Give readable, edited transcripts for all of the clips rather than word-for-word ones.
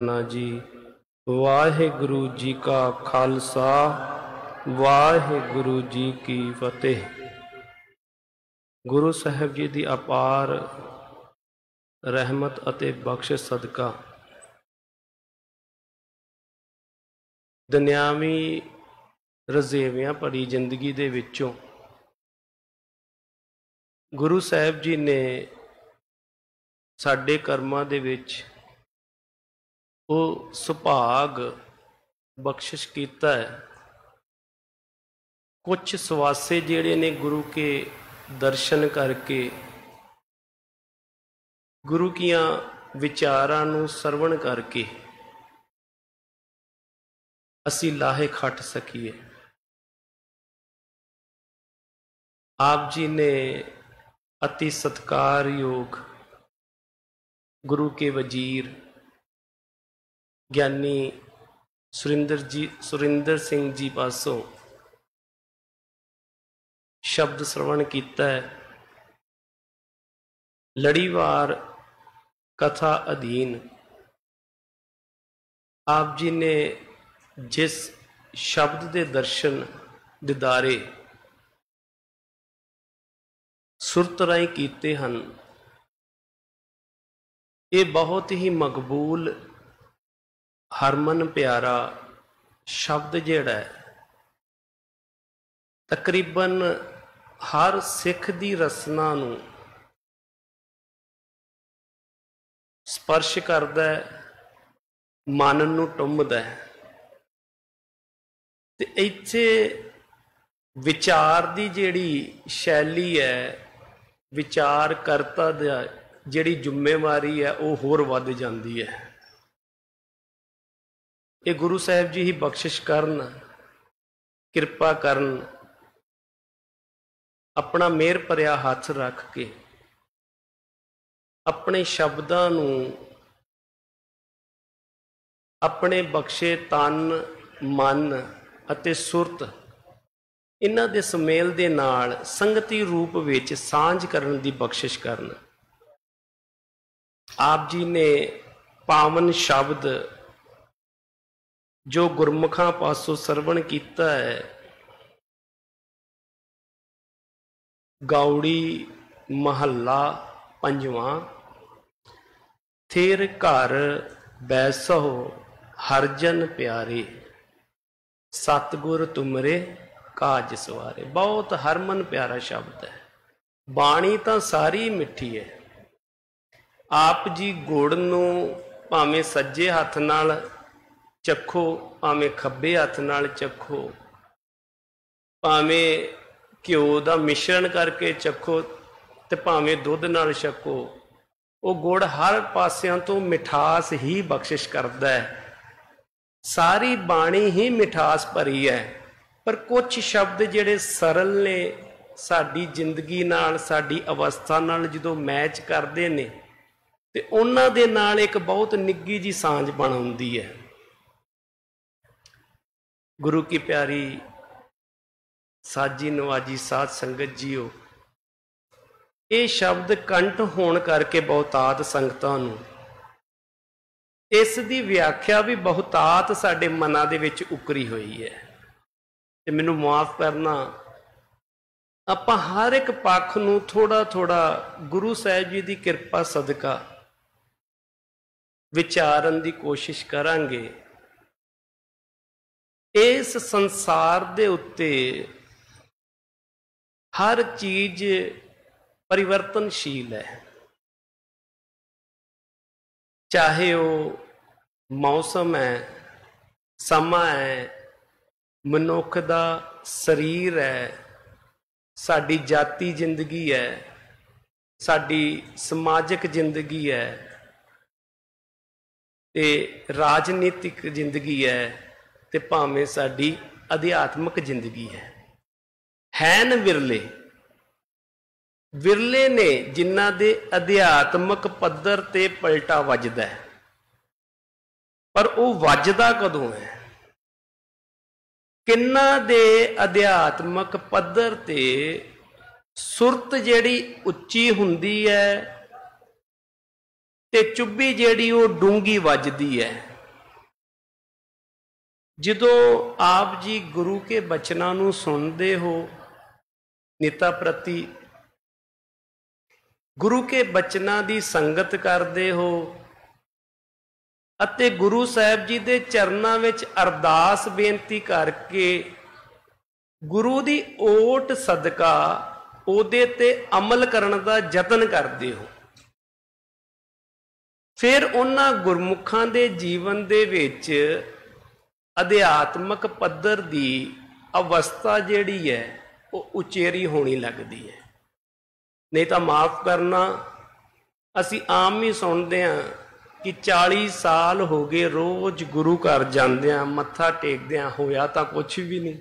ना जी। वाहिगुरु जी का खालसा, वाहिगुरु जी की फतेह। गुरु साहब जी की अपार रहमत अते बख्शिश सदका दुनियावी रजेवियां भरी जिंदगी दे विचों गुरु साहब जी ने साडे कर्मां दे विच वो सुभाग बख्शिश कीता है। कुछ सवासे जिहड़े ने गुरु के दर्शन करके गुरु कियां विचारां नूं सरवण करके असी लाहे खट सकीए। आप जी ने अति सत्कारयोग गुरु के वजीर ज्ञानी सुरिंदर सिंह जी पासों शब्द श्रवण किया है। लड़ीवार कथा अधीन आप जी ने जिस शब्द के दर्शन दिदारे सुरत राही कीते हैं, ये बहुत ही मकबूल हरमन प्यारा शब्द जिहड़ा है तकरीबन हर सिख की रसना नूं स्पर्श करदा है, मन नूं टुंबदा है। ते इत्थे विचार की जिहड़ी शैली है, विचार करता दा जिहड़ी जिम्मेवारी है वो होर वध जांदी है। ये गुरु साहब जी ही बख्शिश करन, किरपा करन, अपना मेहर भरिया हथ रख के अपने शब्दां नूं अपने बख्शे तन मन अते सुरत इन्हां दे सुमेल दे नाल संगती रूप विच सांझ करन दी बख्शिश करन। आप जी ने पावन शब्द जो गुरमुखां पासों सरवण कीता है, गौड़ी महला पंजवां, थिर घर बैसो हरजन प्यारे, सतगुर तुमरे काज सवारे। बहुत हरमन प्यारा शब्द है। बाणी तो सारी मिठी है। आप जी गुड़ नूं भावें सज्जे हथ नाल चखो, भावें खब्बे हथ नाल चखो, भावें घ्यो का मिश्रण करके चखो ते भावें दुध नाल छको, वो गुड़ हर पासियां तो मिठास ही बख्शिश करता है। सारी बाणी ही मिठास भरी है, पर कुछ शब्द जिहड़े सरल ने साडी जिंदगी नाल साडी अवस्था नाल जदों मैच करते ने ते उन्हां दे नाल एक बहुत निग्गी जी सांझ बन आउंदी है। गुरु की प्यारी साजी नवाजी साध संगत जीओ, ये शब्द कंठ होण करके बहुतात संगतां नूं इस दी व्याख्या भी बहुतात साडे मनां दे विच उकरी हुई है। ते मैनूं माफ करना, आपां हर एक पक्ष नूं थोड़ा थोड़ा गुरु साहिब जी की किरपा सदका विचारन की कोशिश करांगे। इस संसार दे उत्ते हर चीज परिवर्तनशील है, चाहे वो मौसम है, समा है, मनुख दा शरीर है, साडी जाती जिंदगी है, साडी समाजिक जिंदगी है, ते राजनीतिक जिंदगी है, ते भावें साडी अध्यात्मक जिंदगी है। हैन विरले विरले ने जिन्हां दे अध्यात्मक पद्धर ते पलटा वजदा है, पर वो वजदा कदों है? किन्ना दे अध्यात्मक पद्धर ते सुरत जिहड़ी उच्ची हुंदी है, ते चुब्भी जिहड़ी वो डूंगी वजदी है। जदों आप जी गुरु के बचनां नूं सुनदे हो निता प्रति, गुरु के बचनां दी संगत करदे हो अते गुरु साहब जी दे चरनां विच अरदास बेनती करके गुरु दी ओट सदका ओदे ते अमल करन दा यतन करदे हो, फिर उन्हां गुरमुखां दे जीवन दे विच अध्यात्मक पद्धर दी अवस्था जिहड़ी है वो उचेरी होनी लगदी है। नहीं तो माफ करना, असी आम ही सुनते हैं कि 40 साल हो गए रोज गुरु घर जाते हैं, मत्था टेकदे हैं, होया तो कुछ भी नहीं।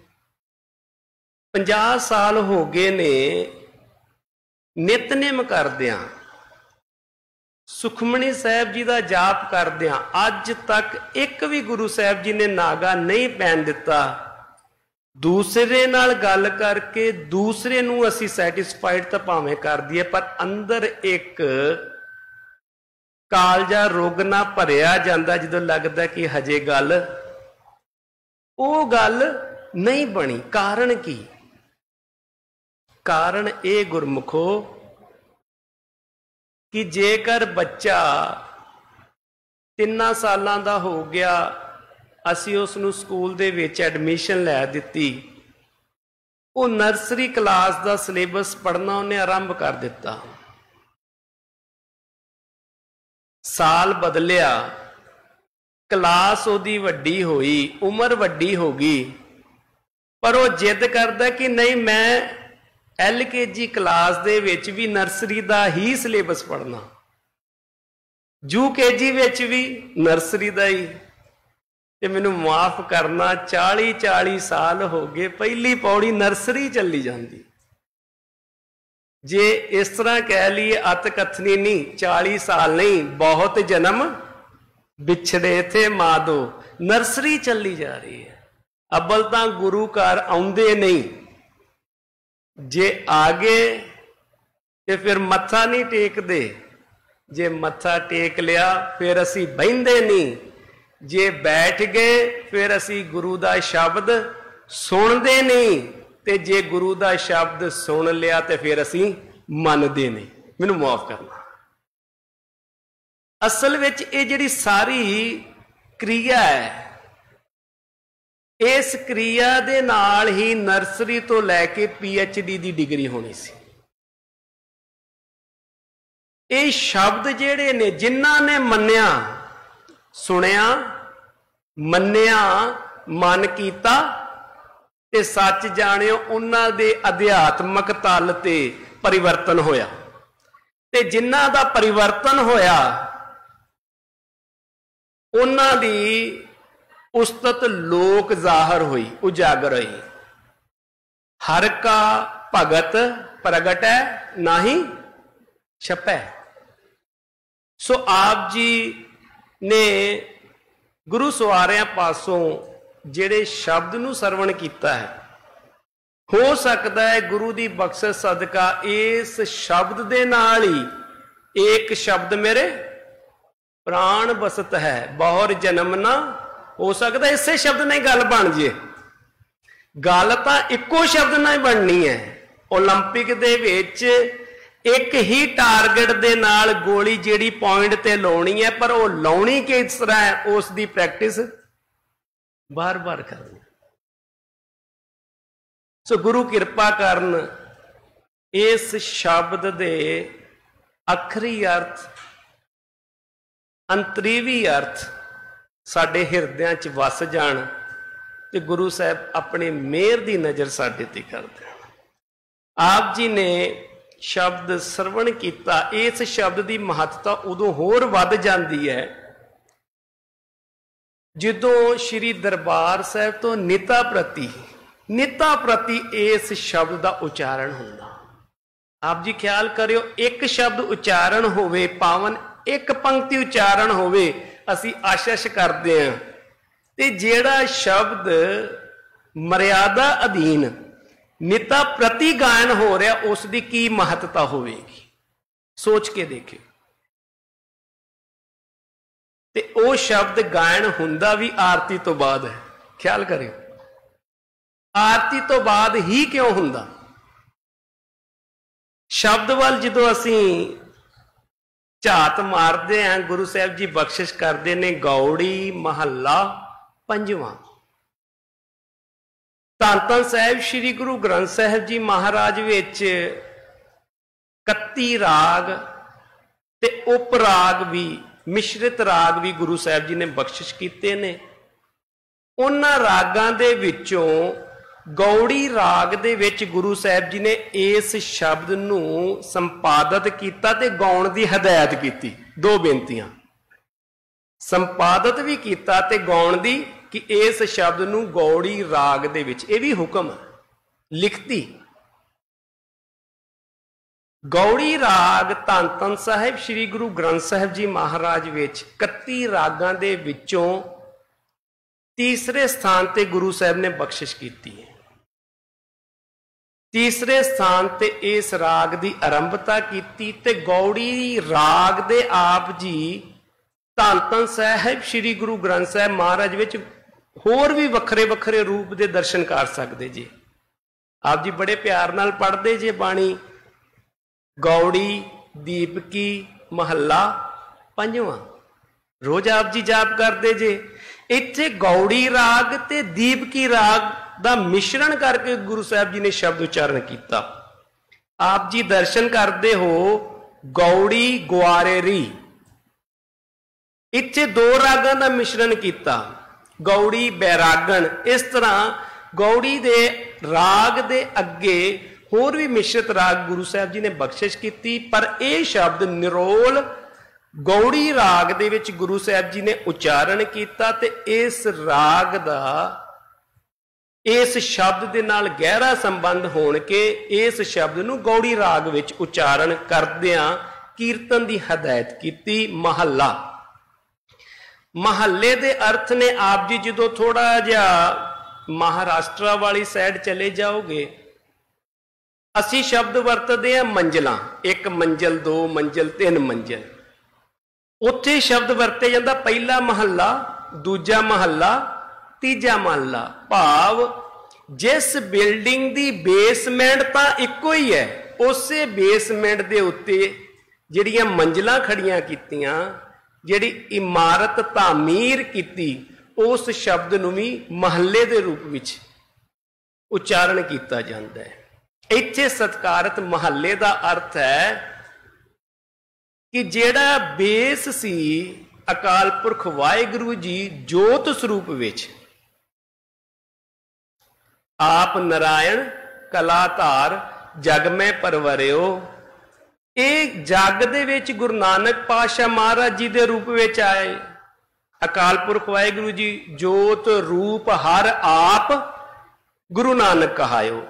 50 साल हो गए ने नितनेम करदियां, सुखमनी साहब जी का जाप करदियां, अज तक एक भी गुरु साहब जी ने नागा नहीं पैन दिता। दूसरे नाल गल करके दूसरे नूं असी सैटिस्फाइड तो भावें कर दीए, पर अंदर एक कालजा रोगना भरिया जांदा जदों लगदा कि हजे गल नहीं बनी। कारण की? कारण ये गुरमुखो कि जेकर बच्चा 3 सालां दा हो गया, असी उसनूं स्कूल दे विच एडमिशन लै दित्ती, वो नर्सरी क्लास दा सिलेबस पढ़ना उन्हें आरंभ कर दिता। साल बदलिया, क्लास ओदी वड्डी होई, उम्र वड्डी हो गई, पर वो जिद करदा कि नहीं मैं LKG क्लास दे विच भी नर्सरी दा ही सिलेबस पढ़ना, UKG विच भी नर्सरी दा ही। ते मैनू माफ करना, 40 साल हो गए पहली पौड़ी नर्सरी चली जाती। जे इस तरह कह लीए अत कथनी नहीं, 40 साल नहीं, बहुत जन्म बिछड़े थे मादो, नर्सरी चली जा रही है। अब्बल तां गुरु घर आउंदे नहीं, जे आगे ते फिर मत्था नहीं टेकदे, जे मत्था टेक लिया फिर असी बहिंदे नहीं, जे बैठ गए फिर असी गुरु दा शब्द सुनदे नहीं, ते जे गुरु दा शब्द सुन लिया तो फिर असी मनदे नहीं। मैनू माफ करना, असल विच ये जिहड़ी सारी क्रिया है, इस क्रिया दे नाल ही नर्सरी तो लैके PhD दी डिग्री होनी सी। ये शब्द जिहड़े ने जिन्हां ने मन्निया, सुनिया, मन्निया, मन कीता ते सच जाणियो, उन्हां दे अध्यात्मक तल ते परिवर्तन होया। ते जिन्हां दा परिवर्तन होया उन्हां दी उस्तत लोक जाहर हुई, उजागर हुई। हर का भगत प्रगट है नाही छपै। सो आप जी ने गुरु सवारियां पासों जिहड़े शब्द नूं सरवण कीता है, हो सकता है गुरु दी बख्शिश सदका इस शब्द दे नाल ही एक शब्द मेरे प्राण बसत है, बहुर जन्म ना, हो सकता है इसे शब्द नहीं गल बन जे। गल तां इक्को शब्द नाल बननी है। ओलंपिक दे विच एक ही टारगेट दे नाल गोली जिहड़ी पॉइंट ते लाउणी है, पर वो लाउणी किस तरह है, उस दी प्रैक्टिस बार बार करनी। सो गुरु किरपा करन इस शब्द दे आखरी अर्थ, अंतरीवी अर्थ साडे हिरदियां च वस जाण ते गुरु साहब अपने मेहर दी नज़र साडे ते कर देण। आप जी ने शब्द सरवण कीता, इस शब्द की महत्ता उदों होर वध जाती है जदों श्री दरबार साहब तो निता प्रति इस शब्द का उच्चारण होंदा। आप जी ख्याल करियो, एक शब्द उच्चारण होवे, पावन एक पंक्ति उच्चारण होवे, असी आशीष करते हैं, ते जेड़ा शब्द मर्यादा अधीन निता प्रति गायन हो रहा, उसकी की महत्ता होगी, सोच के देखिए। ते वो शब्द गायन हुंदा भी आरती तो बाद है। ख्याल करियो, आरती तो बाद ही क्यों हुंदा? शब्द वाल जो असी झात मारते हैं, गुरु साहब जी बख्शिश करते ने गौड़ी महला पंजवां। धन धन साहब श्री गुरु ग्रंथ साहब जी महाराज विच 31 राग ते उप राग भी, मिश्रित राग भी गुरु साहब जी ने बख्शिश कीते ने। उन्हां रागां दे विचों गौड़ी राग दे विच गुरु साहब जी ने इस शब्द नूं संपादित कीता ते गाउण दी हदायत कीती। दो बेनतियां, संपादित भी कीता ते गाउण दी कि इस शब्द नूं गौड़ी राग दे विच, ये भी हुक्म है लिखती। गौड़ी राग धन धन साहिब श्री गुरु ग्रंथ साहिब जी महाराज विच 31 रागां दे विचों तीसरे स्थान ते गुरु साहब ने बख्शिश कीती है। तीसरे स्थान ते इस राग दी आरंभता कीती ते गौड़ी राग दे आप जी धन धन साहिब श्री गुरु ग्रंथ साहब महाराज विच होर भी वखरे वखरे रूप दे दर्शन कर सकते जी। आप जी बड़े प्यार नाल पढ़ते जे बाणी, गौड़ी दीपकी महला पंजवां, रोज आप जी जाप करते जे। इत्थे गौड़ी राग ते दीपकी राग दा मिश्रण करके गुरु साहब जी ने शब्द उच्चारण किया। आप जी दर्शन करते हो गौड़ी ग्वारेरी, इत्थे दो रागां दा मिश्रण किया, गौड़ी बैरागण। इस तरह गौड़ी दे राग दे अगे होर भी मिश्रित राग गुरु साहब जी ने बख्शिश की, पर यह शब्द निरोल गौड़ी राग दे विच गुरु साहब जी ने उच्चारण किया ते इस राग दा इस शब्द दे नाल गहरा संबंध होण के इस शब्द नूं गौड़ी राग विच उच्चारण करदियां कीर्तन दी हदायत की। महला, महल्ले दे अर्थ ने आप जी जो थोड़ा जिहा महाराष्ट्र वाली साइड चले जाओगे, असी शब्द वरतते हैं मंजिलां, एक मंजिल, दो मंजिल, तीन मंजिल। उत्थे शब्द वरते जांदा पहला महला, दूजा महला, तीजा महला। भाव जिस बिल्डिंग दी बेसमेंट तां इक्को ही है, उसे बेसमेंट दे उत्ते जिहड़ियां मंजिलां खड़ियां कीतियां, जिहड़ी इमारत तामीर कीती, उस शब्द नूं भी महल्ले दे रूप विच उच्चारण किया जाता है। इत्थे सत्कारत महल्ले का अर्थ है कि जेड़ा बेस सी अकाल पुरख वाहिगुरु जी जोत स्वरूप विच आप नारायण कलाधार जग में परवरियो, ये जग दे विच गुरु नानक पातशाह महाराज जी दे रूप विच आए। अकाल पुरख वाहिगुरु जी जोत रूप हर आप गुरु नानक कहायो।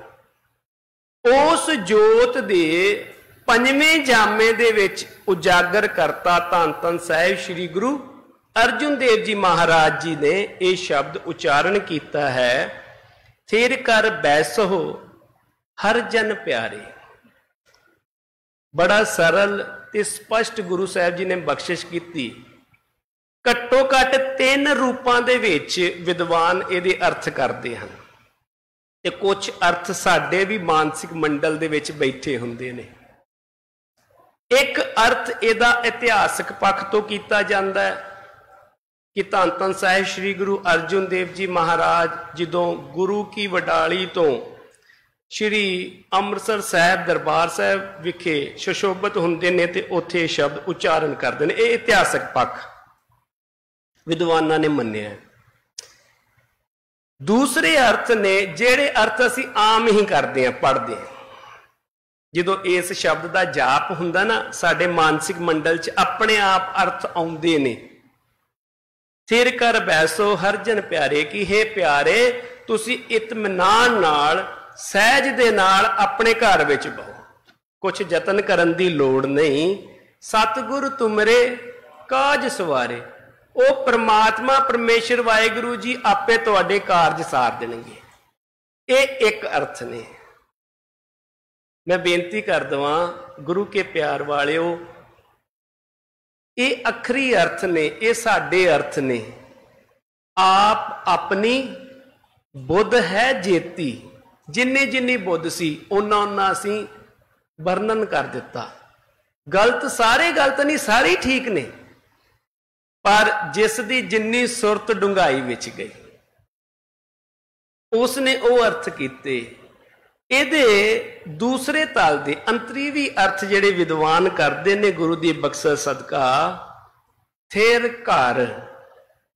उस जोत दे पंजवें जामे दे विच उजागर करता धन धन साहिब श्री गुरु अर्जुन देव जी महाराज जी ने यह शब्द उच्चारण किया है, थिर कर बैसो हर जन प्यारे। बड़ा सरल ते स्पष्ट गुरु साहब जी ने बख्शिश की। घट्टो घट 3 रूपां दे विच विद्वान इहदे अर्थ करते हैं ते कुछ अर्थ साडे भी मानसिक मंडल दे विच बैठे हुंदे ने। एक अर्थ इहदा इतिहासक पक्ष तो किया जाता है कि धन धन साहिब श्री गुरु अर्जुन देव जी महाराज जदों गुरु की वडाली तो श्री अमृतसर साहब दरबार साहब विखे सुशोभित हुंदे ने ते उत्थे शब्द उच्चारण करते हैं। यह इतिहासक पक्ष विद्वानां ने मन्निया है। दूसरे अर्थ ने जेड़े अर्थ असी आम ही करते हैं, पढ़ते हैं, जो इस शब्द का जाप हुंदा ना साडे मानसिक मंडल च अपने आप अर्थ आउंदे ने। थिर कर बैसो हर जन प्यारे, कि हे प्यारे तुसी इत्मीनान नाल सहज दे नाल अपने घर विच बहो, कुछ जतन करन दी लोड़ नहीं। सतगुर तुमरे काज सवारे, वो परमात्मा परमेश्वर वाहिगुरु जी आपे तुहाडे कारज सार देणगे। ये एक अर्थ ने। मैं बेनती कर दवां गुरु के प्यार वालिओ, ये अखरी अर्थ ने, ये साडे अर्थ ने। आप अपनी बुद्ध है जेती, जिन्नी जिन्नी बुद्ध सी उन्ना उन्ना असी वर्णन कर दिता। गलत सारे गलत नहीं, सारे ठीक ने, पर जिस दी जिन्नी सुरत डूंघाई विच गई उसने वो अर्थ कीते। ਇਹਦੇ दूसरे तल ਦੇ अंतरीवी अर्थ ਜਿਹੜੇ विद्वान करते ने गुरु की बख्शत सदका, थिर घर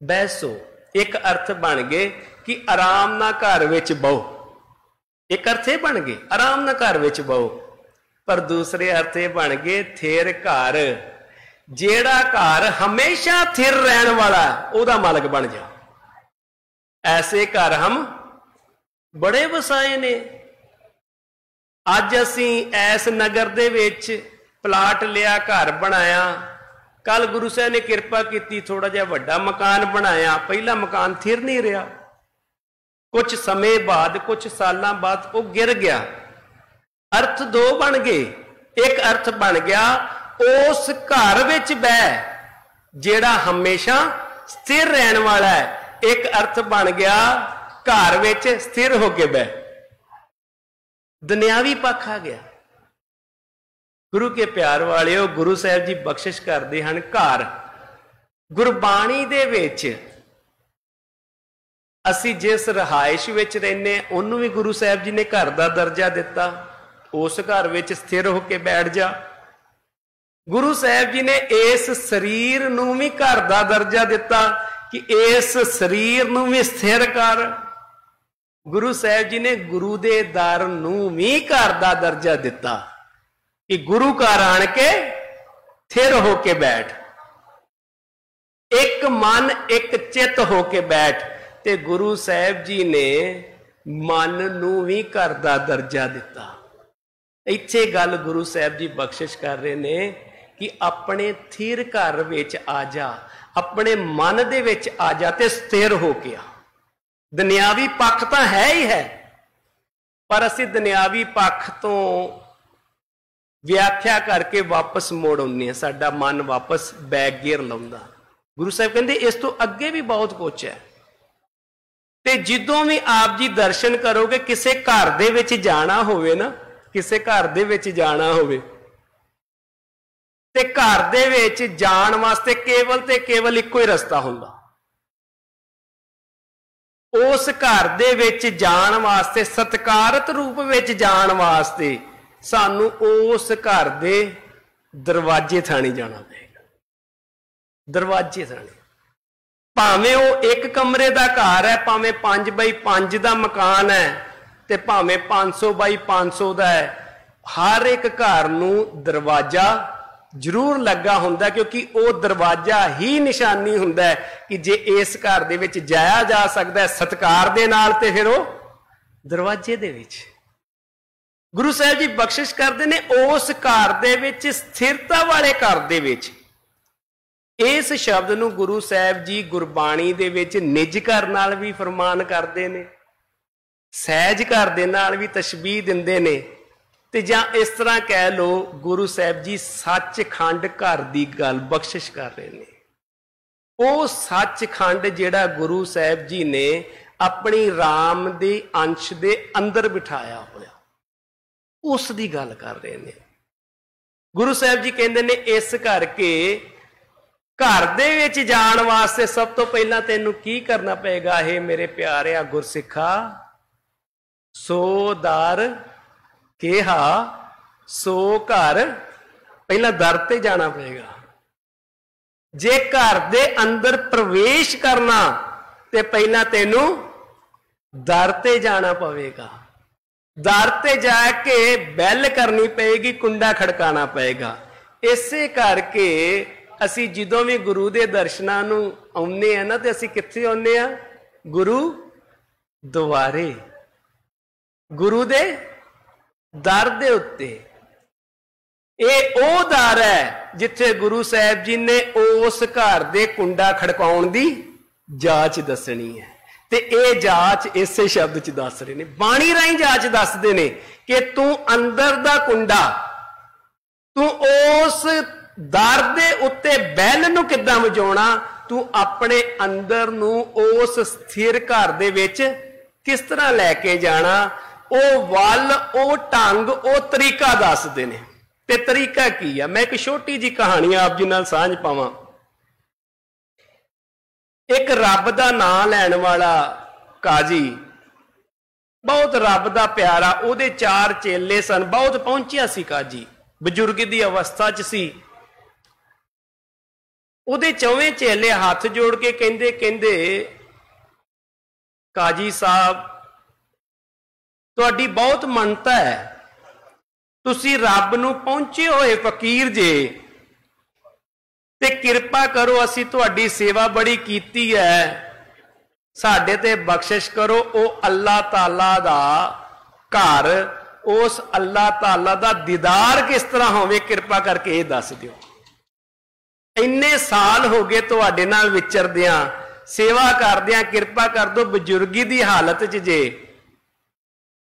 बैसो, एक अर्थ बन गए कि आराम ना घर विच बहो, एक अर्थ ये बन गए आराम ना घर विच बहो। पर दूसरे अर्थ ये बन गए थिर घर, जेड़ा घर हमेशा थिर रहन वाला ओदा मालक बन जा। ऐसे घर हम बड़े वसाए ने। अज असी ऐस नगर दे विच प्लाट लिया, घर बनाया, कल गुरु साहब ने कृपा की थोड़ा जिहा वड्डा मकान बनाया, पहला मकान थिर नहीं रहा, कुछ समय बाद कुछ सालों बाद वो गिर गया। अर्थ दो बन गए, एक अर्थ बन गया उस घर विच बह जेड़ा हमेशा स्थिर रहन वाला है, एक अर्थ बन गया घर विच स्थिर होके बह। दुनियावी पक्ष आ गया। गुरु के प्यार वालिओ, गुरु साहब जी बख्शिश करते हैं घर। गुरबाणी दे विच असी जिस रहायश विच रहने उन्होंने भी गुरु साहब जी ने घर का दर्जा दिता, उस घर विच स्थिर होके बैठ जा। गुरु साहब जी ने इस शरीर नूं भी घर का दर्जा दिता कि इस शरीर नूं भी स्थिर कर। गुरु साहब जी ने गुरु दे दर नूं भी घर का दर्जा दिता कि गुरु घर आण के थिर होके बैठ, एक मन एक चित होके बैठ। ते गुरु साहब जी ने मन नूं भी घर का दर्जा दिता। इत्थे गल गुरु साहब जी बख्शिश कर रहे ने कि अपने थिर घर विच आ जा, अपने मन दे विच आ जा ते स्थिर होके आ। दुनियावी पक्ष तो है ही है, पर असी दुनियावी पक्ष तो व्याख्या करके वापस मोड़ आने, साडा मन वापस बैक गियर लाउंदा। गुरु साहब कहते इस तो अगे भी बहुत कुछ है। ते जिदों भी आप जी दर्शन करोगे, किसी घर दे विच जाना होवे ना, किसी घर दे विच जाना होवे ते घर दे विच जाण वास्ते केवल ते केवल इक्को ही रस्ता हुंदा। उस घर दे विच जाण वास्ते, सत्कारत रूप विच जाण वास्ते सानू उस घर दे दरवाजे थाणी जाना पेगा। दरवाजे थाणी, भावें वो एक कमरे का घर है, भावें 5 बाई 5 का मकान है, ते भावें 500 बाई 500 का है, हर एक घर नूं दरवाजा जरूर लगा हुंदा, क्योंकि वो दरवाजा ही निशानी हुंदा है कि जे इस घर दे विच जाया जा सकता है सत्कार दे नाल, ते फिर वो दरवाजे दे विच। गुरु साहब जी बख्शिश करते ने उस घर दे विच, स्थिरता वाले घर दे विच। इस शब्द नूं गुरु साहब जी गुरबाणी दे विच निज घर नाल भी फरमान करते ने, सहज घर दे नाल भी तशबीह दिंदे ने, ते जां इस तरह कह लो गुरु साहब जी सचखंड घर की गल बख्शिश कर रहे हैं। वो सचखंड जिहड़ा गुरु साहब जी ने अपनी राम दे अंश दे अंदर बिठाया होया, उस दी गल कर रहे हैं। गुरु साहब जी कहते ने इस करके घर दे विच जाण वास्ते सब तो पहला तैनूं की करना पेगा, हे मेरे प्यारिया गुरसिखा, सो दर केहा सो घर, पहला दर ते जाना पेगा। जे घर दे अंदर प्रवेश करना ते पहला तेनू दर ते जाना पवेगा। दर ते जाके बैल करनी पेगी, कुंडा खड़काना पेगा। इसे करके असी जदों भी गुरु दे दर्शनां नूं आउंदे आ ना, ते असी कित्थे आउंदे आ? गुरु द्वारे, गुरु दे दर दे उत्ते। ये ओ दर है जिथे गुरु साहब जी ने उस घर दे कुंडा खड़काउण दी जाच दसनी है। ते ये जाच इसे शब्द च दस रहे ने, बाणी राही जाच दसदे ने कि तू अंदर दा कुंडा, तू उस दर दे उत्ते बैल नूं किद्दां वजाउणा, तू अपने अंदर नूं उस स्थिर घर दे विच किस तरह लैके जाना, ओ वल, ओ ढंग, ओ तरीका दसदे ने। ते तरीका की है? मैं एक छोटी जी कहानी आप जी नाल सांझ पावां। एक रब दा नाम लैण वाला काजी, बहुत रब दा प्यारा, उहदे 4 चेले सन, बहुत पहुंचिया सी काजी, बजुर्ग दी अवस्था च सी। उहदे 4 चेले हाथ जोड़ के कहंदे कहंदे काजी साहब तुहाडी बहुत मनता है, तुसी रब नूं पहुंचे होए फकीर जे, ते कृपा करो, असी तुहाडी सेवा बड़ी कीती है, साडे ते बख्शिश करो। ओ अल्लाह ताला दा घर, उस अल्लाह ताला दा दीदार किस तरह होवे, कृपा करके ये दस दिओ। इन्ने साल हो गए तुहाडे नाल विचरदियां, सेवा करदियां, कृपा कर दो, बजुर्गी दी हालत च जे,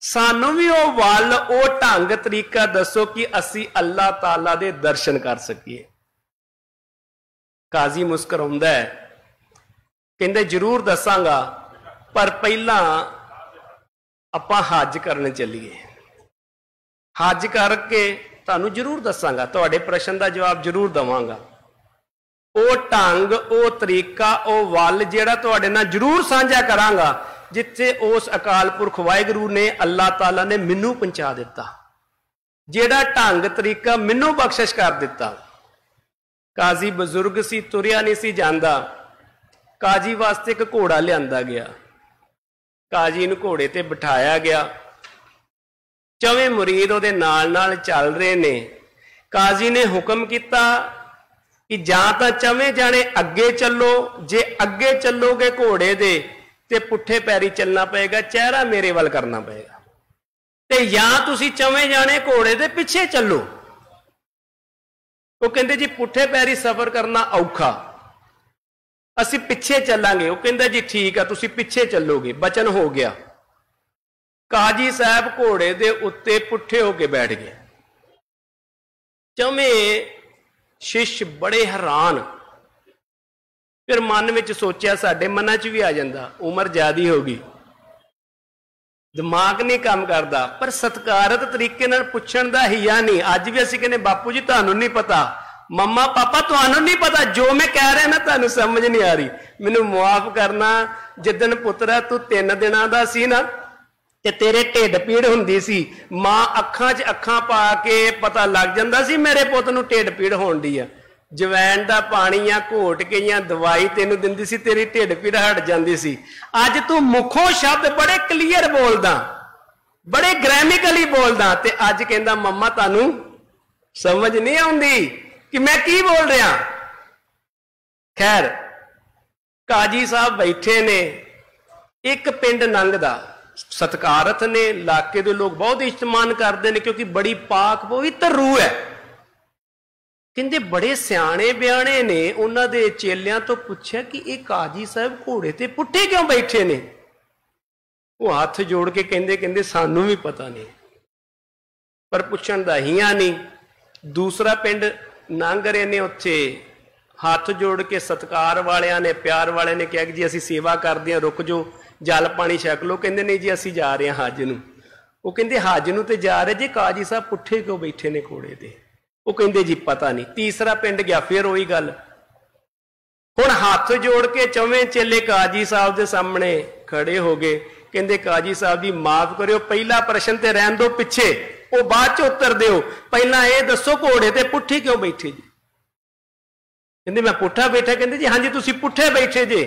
सानू भी ओ वल, ओ ढंग तरीका दसो कि असी अल्लाह ताला दे दर्शन कर सकीए। काजी मुस्कुराउंदा है, कहंदे जरूर दसांगा, पर पहला आपां हज करने चलीए, हज करके तुहानू जरूर दसांगा, तुहाडे प्रश्न का जवाब जरूर देवांगा। ओ ढंग, ओ तरीका, ओ वल जिहड़ा तुहाडे नाल जरूर साझा करांगा, जिथे उस अकाल पुरख वाहिगुरू ने, अल्लाह ताला ने मैनू पहुंचा दिता, जिहड़ा ढंग तरीका मैनू बख्शिश कर दिता। काजी बजुर्ग सी, तुरिया नहीं सी जांदा, काजी वास्ते एक घोड़ा लियांदा गया, काजी नूं घोड़े ते बिठाया गया, 4 मुरीद उहदे नाल नाल चल रहे ने। काजी ने हुक्म किया कि जां तां 4 जाने अगे चलो, जे अगे चलोगे घोड़े दे ते पुठे पैरी चलना पएगा, चेहरा मेरे वाल करना पएगा, ते या तुसी 4 जाने घोड़े दे पिछे चलो। वो कहंदे जी पुठे पैरी सफर करना औखा, असी पिछे चलांगे। वो कहंदा जी ठीक है, तुसी पिछे चलोगे, बचन हो गया। काजी साहब घोड़े दे उत्ते पुठे होके बैठ गए। 4 शिष्य बड़े हैरान, फिर मन में सोचा, साडे मनां च भी आ जांदा, उम्र ज्यादा हो गई, दिमाग नहीं काम करता, पर सत्कारत तरीके नाल पुछण दा हिया नहीं। अज भी असीं कहने बापू जी तुहानूं नहीं पता, मम्मा पापा तुहानूं नहीं पता, जो मैं कह रहा ना तुहानूं समझ नहीं आ रही, मैनूं मुआफ करना। जिदन पुत्रा तू 3 दिनां दा सी ना, ते तेरे ढिड पीड़ हुंदी सी, मां अखां च अखां पा के पता लग जांदा सी मेरे पुत्त नूं ढिड पीड़ होण दी आ, जवैन दा पानी या घोट के या दवाई तेनू दिंदी सी, तेरी ढिड पीड़ हट जाती सी। अज तू मुखों शब्द बड़े क्लीयर बोलदा, बड़े ग्रामिकली बोलदा, ते अज कहंदा मम्मा तानू समझ नहीं आउंदी कि मैं की बोल रहा। खैर काजी साहब बैठे ने, एक पिंड लंघदा, सत्कारत ने, इलाके के लोग बहुत इज्जत करते हैं क्योंकि बड़ी पाक पवित्र रूह है। कहते बड़े सियाणे बयाने ने, उन्होंने चेलियां तो पूछा कि ये काजी साहब घोड़े ते पुट्ठे क्यों बैठे ने? वो हाथ जोड़ के कहते कहते सानू भी पता नहीं, पर पुछण दा हिया नहीं। दूसरा पिंड लंघ रहे ने, उत्थे हाथ जोड़ के सत्कार वालियां ने, प्यार वाले ने कहा कि जी असी सेवा करते हैं, रुक जो, जल पानी छक लो। कहते नहीं जी असी जा रहे हैं हज नूं। वो कहते हज नूं ते जा रहे जी, काजी साहब पुट्ठे क्यों बैठे ने घोड़े ते? वो कहते जी पता नहीं। तीसरा पिंड गया, फिर वही गल। हुण हाथ जोड़ के 4 चेले काजी साहब के सामने खड़े हो गए। कहते काजी साहब जी माफ करियो, पहला प्रश्न ते रहन दो पिछे, वो बाद च उत्तर दिओ, पहला ये दसो घोड़े ते पुट्ठे क्यों बैठे जी? कहते मैं पुट्ठा बैठा। कहते जी हाँ जी तुसीं पुट्ठे बैठे जे।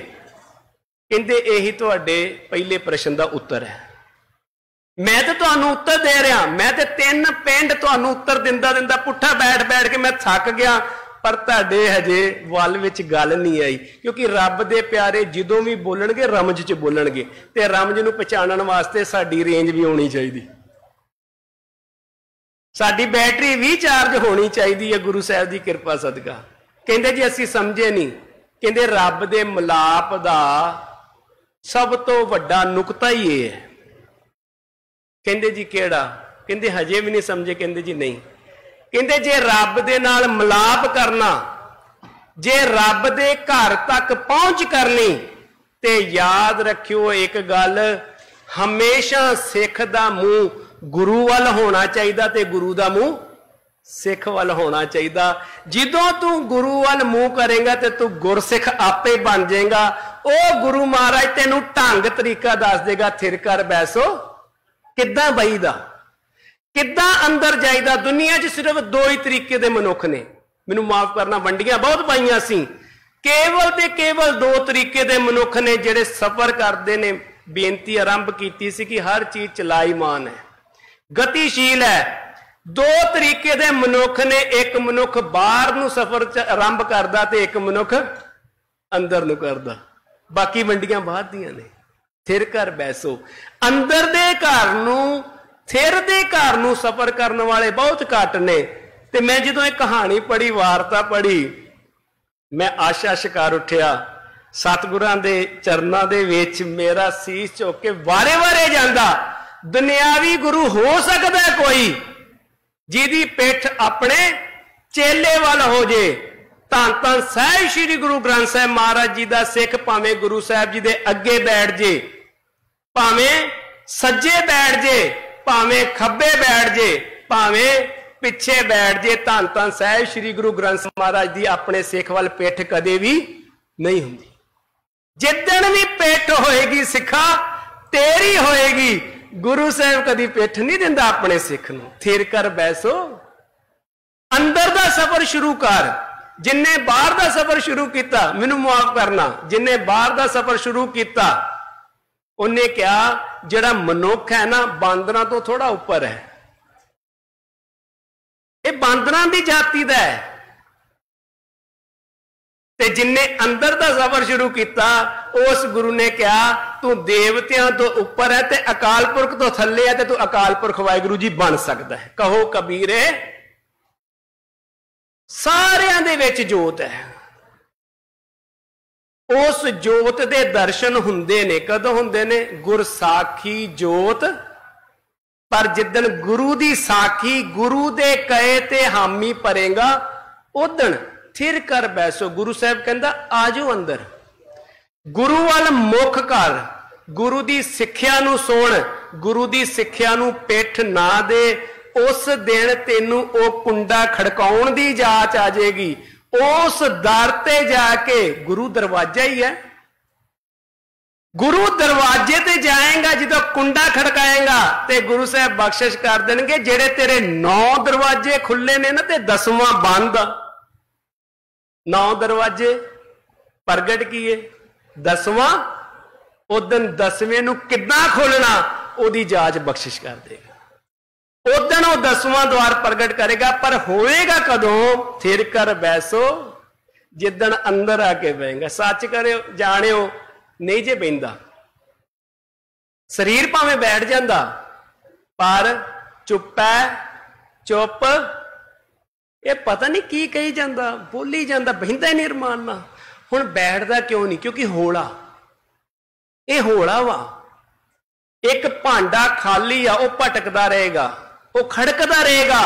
कहते यही तुहाडे पहले प्रश्न का उत्तर है। मैं तो तुहानूं उत्तर दे रहा, मैं तो 3 पिंड तुहानूं उत्तर दिंदा दिंदा पुट्ठा बैठ बैठ के मैं थक गया, पर तुहाडे हजे वल विच गल नहीं आई। क्योंकि रब दे प्यारे जदों भी बोलणगे रमज च बोलणगे, ते रमज नूं पहचाणन वास्ते साडी रेंज भी होनी चाहिए, साडी बैटरी भी चार्ज होनी चाहिए है, गुरु साहब की कृपा सदका। कहंदे जी असीं समझे नहीं। कहंदे रब दे मिलाप दा सब तो वड्डा नुकता ही ये है। कहंदे जी केड़ा? कहंदे हजे भी नहीं समझे। कहंदे जी नहीं, कहते जे रब दे नाल मिलाप करना, जे रब दे घर तक पहुंच करनी, ते याद रखियो एक गल, हमेशा सिख दा मुंह गुरु वाल होना चाहिए ते गुरु दा मुंह सिख वाल होना चाहिए। जिदों तू गुरु वाल मुंह करेगा तो तू गुरसिख आपे बन जाएगा। ओ गुरु महाराज तेनू ढंग तरीका दस देगा, थिर कर बैसो किदां बईदा, किदां अंदर जाईदा। दुनिया च सिर्फ दो ही तरीके दे मनुख ने, मैनू माफ करना वंडियां बहुत पाईयां सी, केवल ते केवल दो तरीके दे मनुख ने जिहड़े सफर करते ने। बेनती आरंभ की सी कि हर चीज चलाईमान है, गतिशील है। दो तरीके दे मनुख ने, एक मनुख बाहर नू सफर आरंभ करदा ते एक मनुख अंदर नू करदा। बाकी वंडियां बाहर दियां ने। थिर कर बैसो, अंदर दे घर नू, थिर दे घर नू सफर करने वाले बहुत घट ने। ते मैं जदों एक कहानी पढ़ी, वार्ता पढ़ी, मैं आशा शिकार उठिया। सतगुरां दे चरनां दे विच मेरा सीस झुक के वारे वारे जांदा। दुनियावी गुरु हो सकता है कोई जिहदी पिठ अपने चेले वाल हो जे। धन धन साहिब श्री गुरु ग्रंथ साहिब महाराज जी दा सिख भावें गुरु साहिब जी दे अगे बैठ जे, भावें सज्जे बैठ जे, भावें खब्बे बैठ जे, भावें पिछे बैठ जे, धन धन साहिब श्री गुरु ग्रंथ साहिब महाराज दी अपने सिख वाल पिठ कदे भी नहीं हुंदी। जिद्दण भी पिठ होएगी सिखा तेरी होएगी। गुरु साहब कदी पिठ नहीं दिंदा अपने सिख नूं। थिर कर बैसो, अंदर दा सफर शुरू कर। जिन्ने बाहर दा सफर शुरू किया, मैनू माफ करना, जिन्ने बाहर दा सफर शुरू किया उन्हें क्या, जिहड़ा मनुख है ना बांदरां तो थोड़ा उपर है, ये बांदरां दी जाति दा है। ते जिन्ने अंदर दा सफर शुरू किया उस गुरु ने कहा तू देवतियां तो उपर है ते अकाल पुरख तो थले है, ते तू अकाल पुरख वाहिगुरू जी बन सकता है। कहो कबीरे सारियां दे विच जोत है। उस जोत दे दर्शन हुंदे ने, कदों हुंदे ने? गुरसाखी जोत। पर जिदन गुरु दी साखी, गुरु दे कहे ते हामी परेगा, उदन थिर कर बैसो। गुरु साहब कहंदा आजो अंदर, गुरु वाल मुख कर, गुरु दी सिक्ख्या नू सुण, गुरु दी सिक्ख्या नू पिठ ना दे। उस दिन तेनू ओ कुंडा खड़काउण दी जाच आ जाएगी। उस दर ते जाके, गुरु दरवाजा ही है, गुरु दरवाजे ते जाएगा, जो कुंडा खड़काएगा ते गुरु साहब बख्शिश कर देंगे। जेड़े तेरे 9 दरवाजे खुले ने ना ते 10वां बंद। 9 दरवाजे प्रगट किए, 10वां उदन 10वें नू किद्दां खोलना ओदी जाच बख्शिश कर देगा। उदन वो 10वां द्वार प्रगट करेगा। पर होएगा कदों? थिर कर बैसो, जिदन अंदर आके बहेगा। सच करो जानियो नहीं जे बहिंदा, शरीर भावें बैठ जाता पर चुप है, चुप, ये पता नहीं की कही जाता, बोली जाता, बहिंदा ही नहीं रमान ना। हुण बैठदा क्यों नहीं? क्योंकि होला, ये होला वा। एक भांडा खाली आ, वो भटकदा रहेगा, वो खड़कदा रहेगा,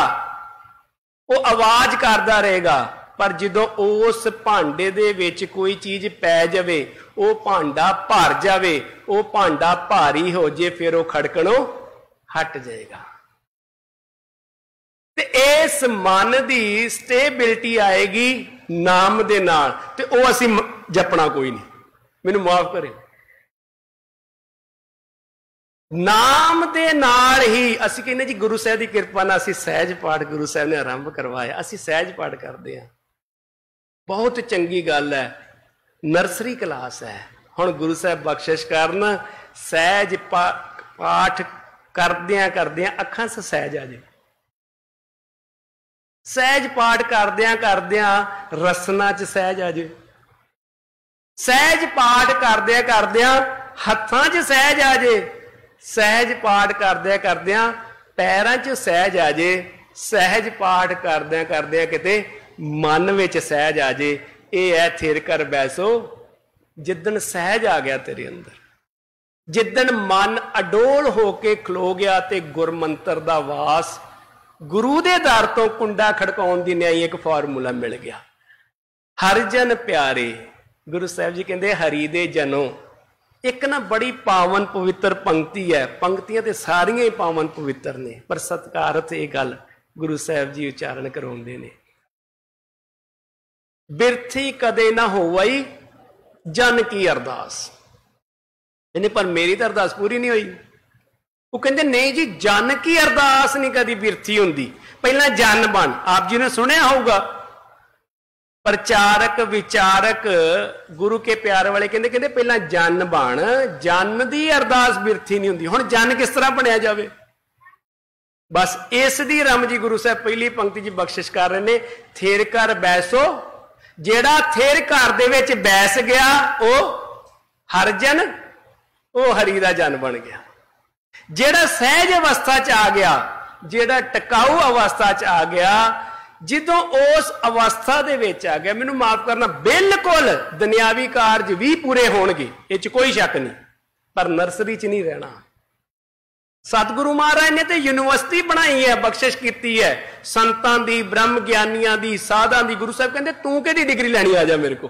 वो आवाज करदा रहेगा। पर जदों उस भांडे दे विच कोई चीज पै जावे, वो भांडा भर जावे, वो भांडा भारी हो जाए, फिर वो खड़कणों हट जाएगा। ते इस मन दी स्टेबिलिटी आएगी नाम दे नाल, ते वो असीं जपना कोई नहीं। मैनूं माफ करे, नाम दे नाल ही असीं कहने जी गुरु साहब की कृपा नाल असीं सहज पाठ गुरु साहब ने आरंभ करवाया, असीं सहज पाठ करते हैं। बहुत चंगी गल है, नर्सरी क्लास है। हुण गुरु साहब बख्शिश करन, सहज पाठ करदियां करदियां अखां च सहज आ जाए, सहज पाठ करदियां करदियां रसना च सहज आ जाए, सहज पाठ करदियां करदियां हत्थां च सहज आ जाए, सहज पाठ करदियां करदियां पैरां च सहज आ जाए, सहज पाठ करदियां करदियां किते मन विच सहज आ जाए। ये है थिर कर बैसो। जिदन सहज आ गया तेरे अंदर, जिदन मन अडोल होके खलो गया ते गुरमंत्र दा वास गुरु दे दर तो कुंडा खड़काउण दी न्याई एक फॉर्मूला मिल गया। हर जन प्यारे, गुरु साहब जी कहते हरि दे जनो। एक ना बड़ी पावन पवित्र पंक्ति है, पंक्तियां तो सारियां ही पावन पवित्र ने, पर सत्कारत ये गल गुरु साहब जी उच्चारण करवाउंदे ने, बिरथी कदे ना होवई जन की अरदास। पर मेरी तो अरदास पूरी नहीं हुई। वो कहते नहीं जी, जन की अरदास नहीं कदी बिरथी हुंदी, पहला जन बन। आप जी ने सुनिया होगा, प्रचारक विचारक गुरु के प्यार वाले कहते कहते पहला जन बन, जन की अरदास बिरथी नहीं हुंदी। हुण जन किस तरह बनया जाए? बस इस दी रम जी गुरु साहब पहली पंक्ति जी बख्शिश कर रहे ने, थिर कर बैसो। जेड़ा थिर घर दे विच बैस गया वो हर जन, वो हरि दा जन बन गया। जेड़ा सहज अवस्था च आ गया, जेड़ा टकाऊ अवस्था च आ गया, जिदों उस अवस्था दे विच आ गया, मैनू माफ करना, बिल्कुल दुनियावी कारज भी पूरे होणगे, इह च कोई शक नहीं, पर नर्सरी च नहीं रहना। सतगुरु महाराज ने तो यूनिवर्सिटी बनाई है, बख्शिश की है संतां दी, ब्रह्म ज्ञानियां दी, साधां दी। गुरु साहब कहते तू किहड़ी डिग्री लैनी, आ जा मेरे को।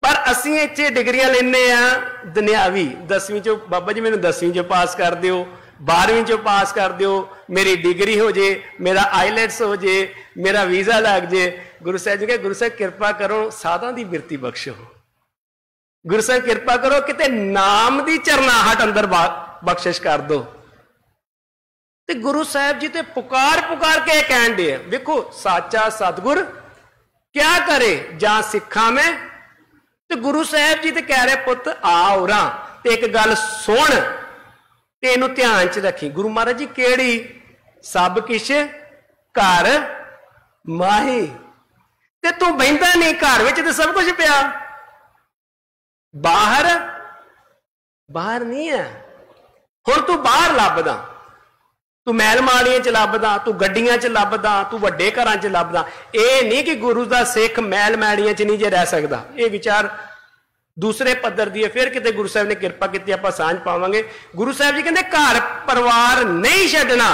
पर असीं इत्थे डिग्रियां लैने आ दुनियावी। 10वीं चो बाबा जी मैनू 10वीं चो पास कर दिओ, 12वीं चो पास कर दिओ, मेरी डिग्री हो जे, मेरा आईलैट्स हो जे, मेरा वीजा लग जे। गुरु साहब जी कहे, गुरु साहब कृपा करो साधां दी बिरती बख्शो। गुरु साहब कृपा करो किते नाम दी चरनाहट अंदर बख्शिश कर दो। ते गुरु साहब जी ते पुकार पुकार के कहन दे, देखो साचा सतगुर क्या करे जा सिखा में। ते गुरु साहब जी ते कह रहे, पुत आ उरा ते एक गल सुन ते इनू ध्यान च रखी। गुरु महाराज जी केड़ी? सब किश घर माही। ते तू बहिंदा नहीं, घर विच ते सब कुछ पिया, बाहर बाहर नहीं है। हुण तू बाहर लभदा, तू महल माड़ियां च लभदा, तू गड्डियां च लभदा, तू वड्डे घरां च लभदा। ये नहीं कि गुरु दा सिख महल मैड़ियां च नहीं जे रह सकदा, ये विचार दूसरे पद्धर दी है। फिर किते गुरु साहब ने कृपा की आपां सांझ पावांगे। गुरु साहब जी कहंदे घर परिवार नहीं छड्डना,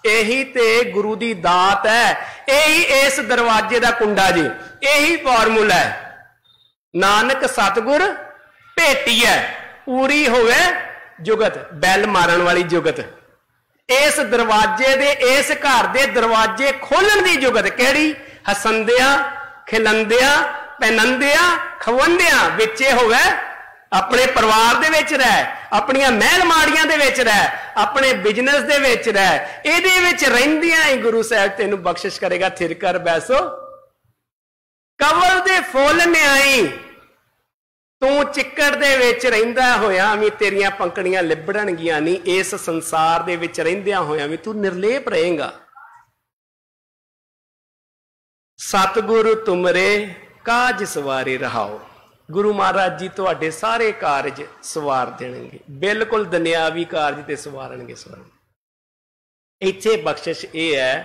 यही ते गुरु दी दात है, यही इस दरवाजे दा कुंडा जी, यही फॉर्मूला है। नानक सतगुर भेटी है, पूरी होवे जुगत, बैल मारन वाली जुगत। इस दरवाजे दे, इस घर दे दरवाजे खोलन दी जुगत केड़ी? हसंदिया, खिलंदिया, पहनंदिया, खवंदिया विचे होवे, अपने परिवार दे विच रह, अपनियां महल माड़ियां दे विच रह, अपने बिजनेस दे विच रह, इहदे विच रहिंदियां ही गुरु साहब तैनू बख्शिश करेगा। थिर कर बैसो कवल दे फुल न्याई, तू चिक्कड़ दे विच रहिंदा होया भी तेरियां पंखड़ियां लिबड़नगियां नहीं, इस संसार दे विच रहिंदियां होया भी तू निर्लेप रहेगा। सतगुरु तुमरे काज सवारे रहाओ। गुरु महाराज जी तुहाडे सारे कारज सवार देणगे, बिल्कुल दुनियावी कारज ते सवारनगे। इत्थे बख्शिश ये है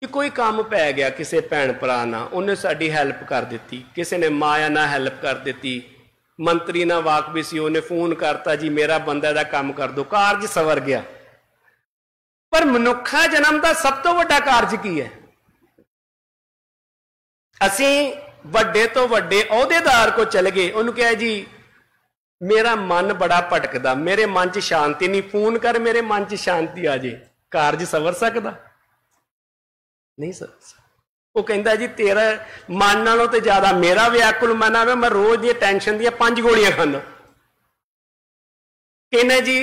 कि कोई काम पै गया किसी भैन भरा ना, उन्हें साडी हैल्प कर दी, किसी ने माया ना हैल्प कर दी, मंत्री ना वाकबी सी, उन्हें फोन करता जी मेरा बंदा दा काम कर दो, कारज सवर गया। पर मनुखा जन्म का सब तो वड्डा कारज की है? असी वड्डे तो वड्डे अहुदेदार को चले गए, उन्होंने कहा जी मेरा मन बड़ा भटकदा, मेरे मन च शांति नहीं, फोन कर मेरे मन च शांति आ जाए। कारज सवर सकदा नहीं सर। वो कहता जी तेरा मन नालों तो ज्यादा मेरा व्याकुल मन आवे, मैं रोज दी टेंशन दी 5 गोलियां खाना। कहना जी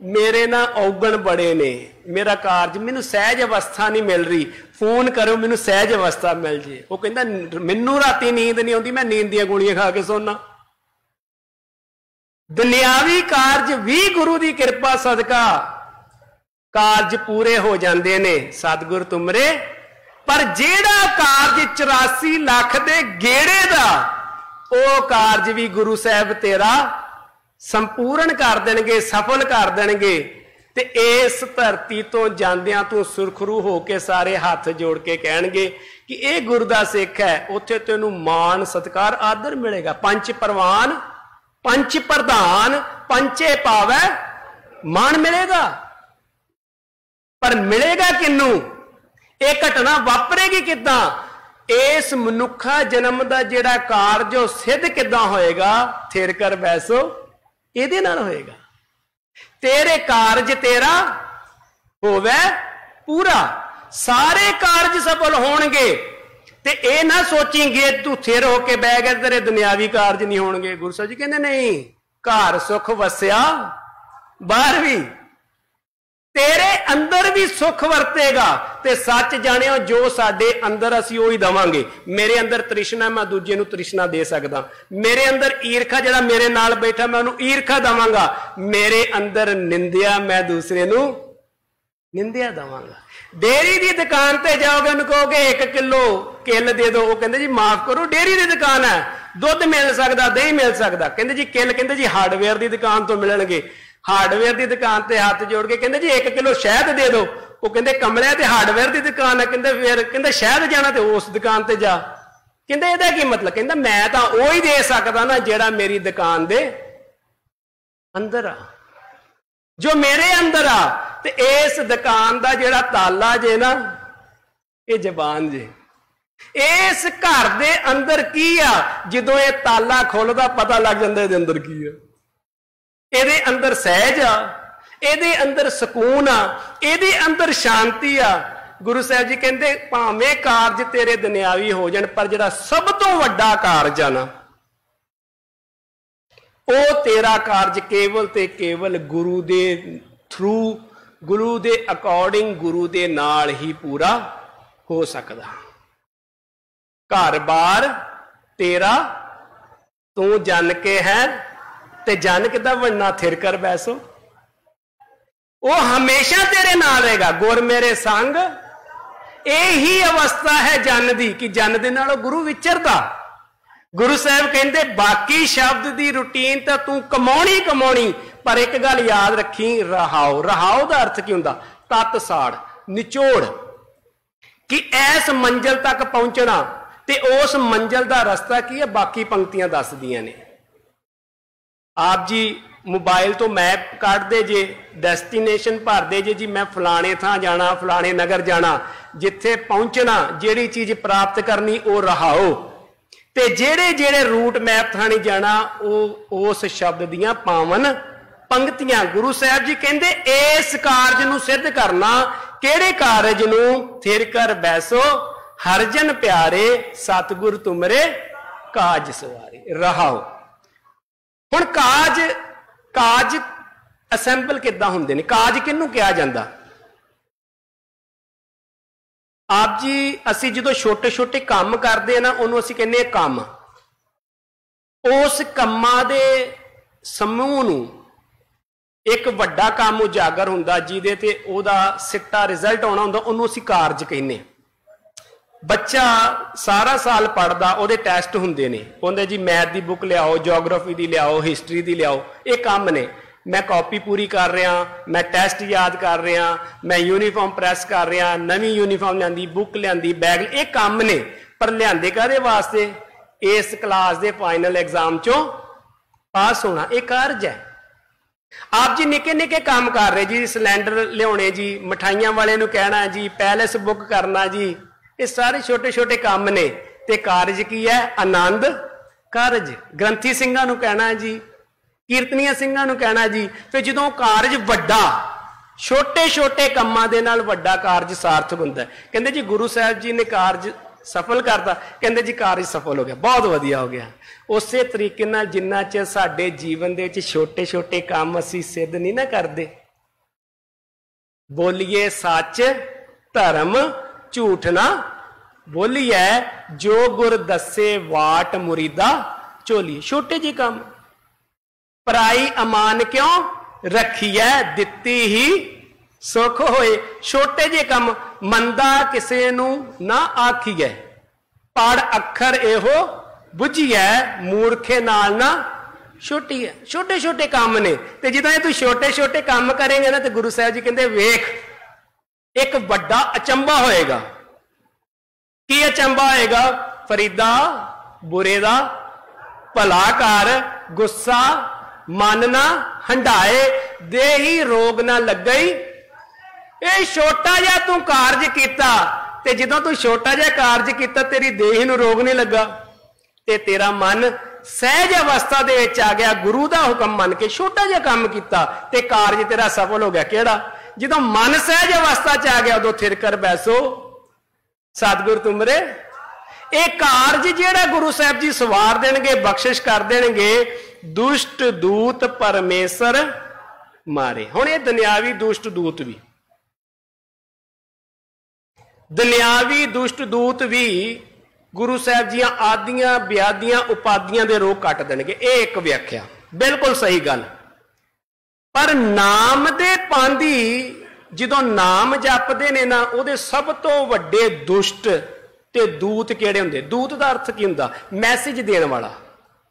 मेरे ना औगण बड़े ने, मेरा कारज मैनू सहज अवस्था नहीं मिल रही, फोन करो मैनू सहज अवस्था मिल जाए। वो कहता मैनू राती नींद नहीं आती, मैं नींद दी गोलियां खा के सोना। दुनियावी कारज भी गुरु की कृपा सदका कारज पूरे हो जाते ने, सतगुर तुमरे। पर जेड़ा कारज 84 लाख दे गेड़े दा, वो कारज भी गुरु साहब तेरा संपूर्ण कर देंगे, सफल कर देंगे। ते इस धरती तो जांदियां तू सुरखरू होके सारे हाथ जोड़ के कहणगे कि यह गुरु दा सिख है, उत्थे तेनू मान सत्कार आदर मिलेगा। पंच परवान पंच प्रधान पंचे पावै मान मिलेगा। पर मिलेगा किनू, ਇਹ घटना वापरेगी किदां, इस मनुखा जन्म का जिहड़ा कारज सिद्ध किदां होएगा, थिर कर बैसो इहदे नाल होएगा। तेरे कारज तेरा होवे पूरा, सारे कारज सफल होणगे। ते ये ना सोचेंगे तू थिर होके बह गया तेरे दुनियावी कारज नहीं होणगे। गुरु साहिब जी कहंदे नहीं, घर सुख वसिया बाहर भी, तेरे अंदर भी सुख वरतेगा। ते सच जानियो जो साडे अंदर असीं ओही दवांगे। मेरे अंदर तृष्णा, मैं दूजे नूं तृष्णा दे सकदा। मेरे अंदर ईर्खा, जिहड़ा मेरे नाल बैठा मैं उहनूं ईर्खा देवांगा। मेरे अंदर निंदिया, मैं दूसरे नूं निंदिया देवांगा। डेयरी की दुकान ते जाओगे, उन्हें कहोगे 1 किलो किल दे दो, वो कहंदे जी माफ करो डेयरी की दुकान है, दुध मिल सकदा, दही मिल सकदा। कहंदे जी किल, कहंदे जी हार्डवेयर की दुकान तो मिलणगे। हार्डवेयर की दुकान ते हाथ जोड़ के कहंदे जी 1 किलो शहद दे दो, वो कहंदे कमले ते हार्डवेयर की दुकान है, कहंदे फिर कहंदे शहद जाना ते उस दुकान ते जा। कहंदे इहदा की मतलब, कहंदा मैं तां ओही दे सकदा ना जिहड़ा मेरी दुकान दे अंदर आ, जो मेरे अंदर आ। ते इस दुकान का जिहड़ा ताला जे ना, ये जबान जे। इस घर दे अंदर की आ, जदों ये ताला खुलदा पता लग जांदा इहदे अंदर की आ। इहदे अंदर सहज आ, इहदे अंदर सुकून आ, इहदे अंदर शांति आ। गुरु साहिब जी कहंदे भावें कारज तेरे दुनियावी हो जाण, पर जिहड़ा सब तो वड्डा कारज आ ना, ਉਹ तेरा कारज केवल ते केवल गुरु दे थ्रू, गुरु दे अकॉर्डिंग, गुरु दे नाल ही पूरा हो सकदा। घर बार तेरा तू जन के है, ते जन किदा बनना, थिर कर बैसो। वो हमेशा तेरे नाल रहेगा। गुर मेरे संग, यही अवस्था है जन दी, कि जन दे नाल गुरु विचरदा। गुरु साहब कहते बाकी शब्द की रूटीन तो तू कमाउणी कमाउणी, पर एक गल याद रखी, रहाओ। रहाओ का अर्थ की हुंदा, तत्साड़, निचोड़, कि इस मंजिल तक पहुंचना। ते उस मंजिल का रस्ता की है, बाकी पंक्तियां दस दियां ने। आप जी मोबाइल तो मैप कटदे जे, डेस्टिनेशन भरदे जे, जी मैं फलाने थां जाना, फलाने नगर जाना, जिथे पहुंचना, जिहड़ी चीज प्राप्त करनी, वो रहाओ। ते जेड़े जेड़े रूट मैप थानी जाना, उस शब्द दियां पावन पंक्तियां। गुरु साहब जी कहंदे इस कारज नूं सिद्ध करना, किहड़े कारज नूं, थिर कर बैसो हरजन प्यारे, सतगुर तुमरे काज सवारे। रहाओ। हुण काज असैंबल किद्दां हुंदे ने, काज किहनूं कहा जांदा? आप जी असी जो छोटे छोटे काम करते ना, उन्होंने असी कहने काम। उस कामां दे समूह नूं एक वड्डा काम उजागर हुंदा, जिहदे ते ओहदा सिट्टा रिजल्ट आउणा हुंदा, उन्होंने असी कारज कहने। बच्चा सारा साल पढ़दा, ओहदे टैसट हुंदे ने, कहंदे जी मैथ की बुक लियाओ, जोग्राफी की लियाओ, हिस्टरी की लियाओ, ये काम ने। मैं कॉपी पूरी कर रहा, मैं टैसट याद कर रहा, मैं यूनीफॉर्म प्रैस कर रहा, नवी यूनीफॉर्म लियांदी, बुक लियांदी, बैग, ये काम ने। पर लियांदे काहदे वास्ते? इस क्लास के फाइनल एग्जाम चों पास होना, ये कारज है। आप जी निके निके काम कर रहे जी, सिलेंडर लियाने जी, मिठाइयां वाले नूं कहना जी, पैलेस बुक करना जी, ये सारे छोटे छोटे काम ने। ते कारज की है? आनंद कारज। ग्रंथी सिंघां नूं कहना जी, कीर्तनीय सिंघां नूं कहना जी। फिर जदों कारज वड्डा, छोटे छोटे कामां दे नाल वड्डा कारज सार्थक हुंदा है। कहंदे जी गुरु साहब जी ने कारज सफल करता, कहंदे जी कारज सफल हो गया, बहुत वधिया हो गया। उसे तरीके नाल जिन्ना चਿਰ साडे जीवन दे विच छोटे छोटे काम असीं सिद्ध नहीं ना करदे, बोलिए सच धर्म झूठ ना बोलिए, जो गुर दसे वाट मुरीदा चोली। छोटे जी काम, पराई अमान क्यों रखिए, दित्ती ही सुख होए। छोटे जे काम, मंदा किसे नू ना आखिए, पढ़ अखर एहो बुझिए, मूर्खे नाल ना छोटी है। छोटे छोटे काम ने। ते जिदा तू छोटे छोटे काम करेंगे ना, तो गुरु साहब जी कहते वेख एक बड़ा अचंबा होएगा। की अचंबा होएगा? फरीदा बुरे दा भला कर, गुस्सा मन ना हंडाए, देही रोग ना लगई ਇਹ ਛੋਟਾ ਜਿਹਾ ਤੂੰ ਕਾਰਜ ਕੀਤਾ ਤੇ ਜਦੋਂ ਤੂੰ ਛੋਟਾ ਜਿਹਾ ਕਾਰਜ ਕੀਤਾ ਤੇਰੀ ਦੇਹ ਨੂੰ ਰੋਗ ਨਹੀਂ ਲੱਗਾ ਤੇ ਤੇਰਾ ਮਨ सहज अवस्था दे विच आ गया, गुरु का हुक्म मन के छोटा जिहा काम किया ते कारज तेरा सफल हो गया। केड़ा? जो मन सहज अवस्था च आ गया उदों थिर कर बैसो सतगुर तुमरे। ये कारज जिहड़ा गुरु साहब जी सवार देणगे, बख्शिश कर देणगे, दुष्ट दूत परमेश्वर मारे। हुण ये दुनियावी दुष्ट दूत भी, दुनियावी दुष्ट दूत भी गुरु साहब जी आदियां ब्यादियां उपाधियां दे रोग कट देणगे। ये एक व्याख्या बिल्कुल सही गल। पर नाम दे पांदी जदों नाम जपदे ने ना, उहदे सब तो वड्डे दुष्ट ते दूत किहड़े हुंदे? दूत दा अर्थ की हुंदा? मैसेज देण वाला,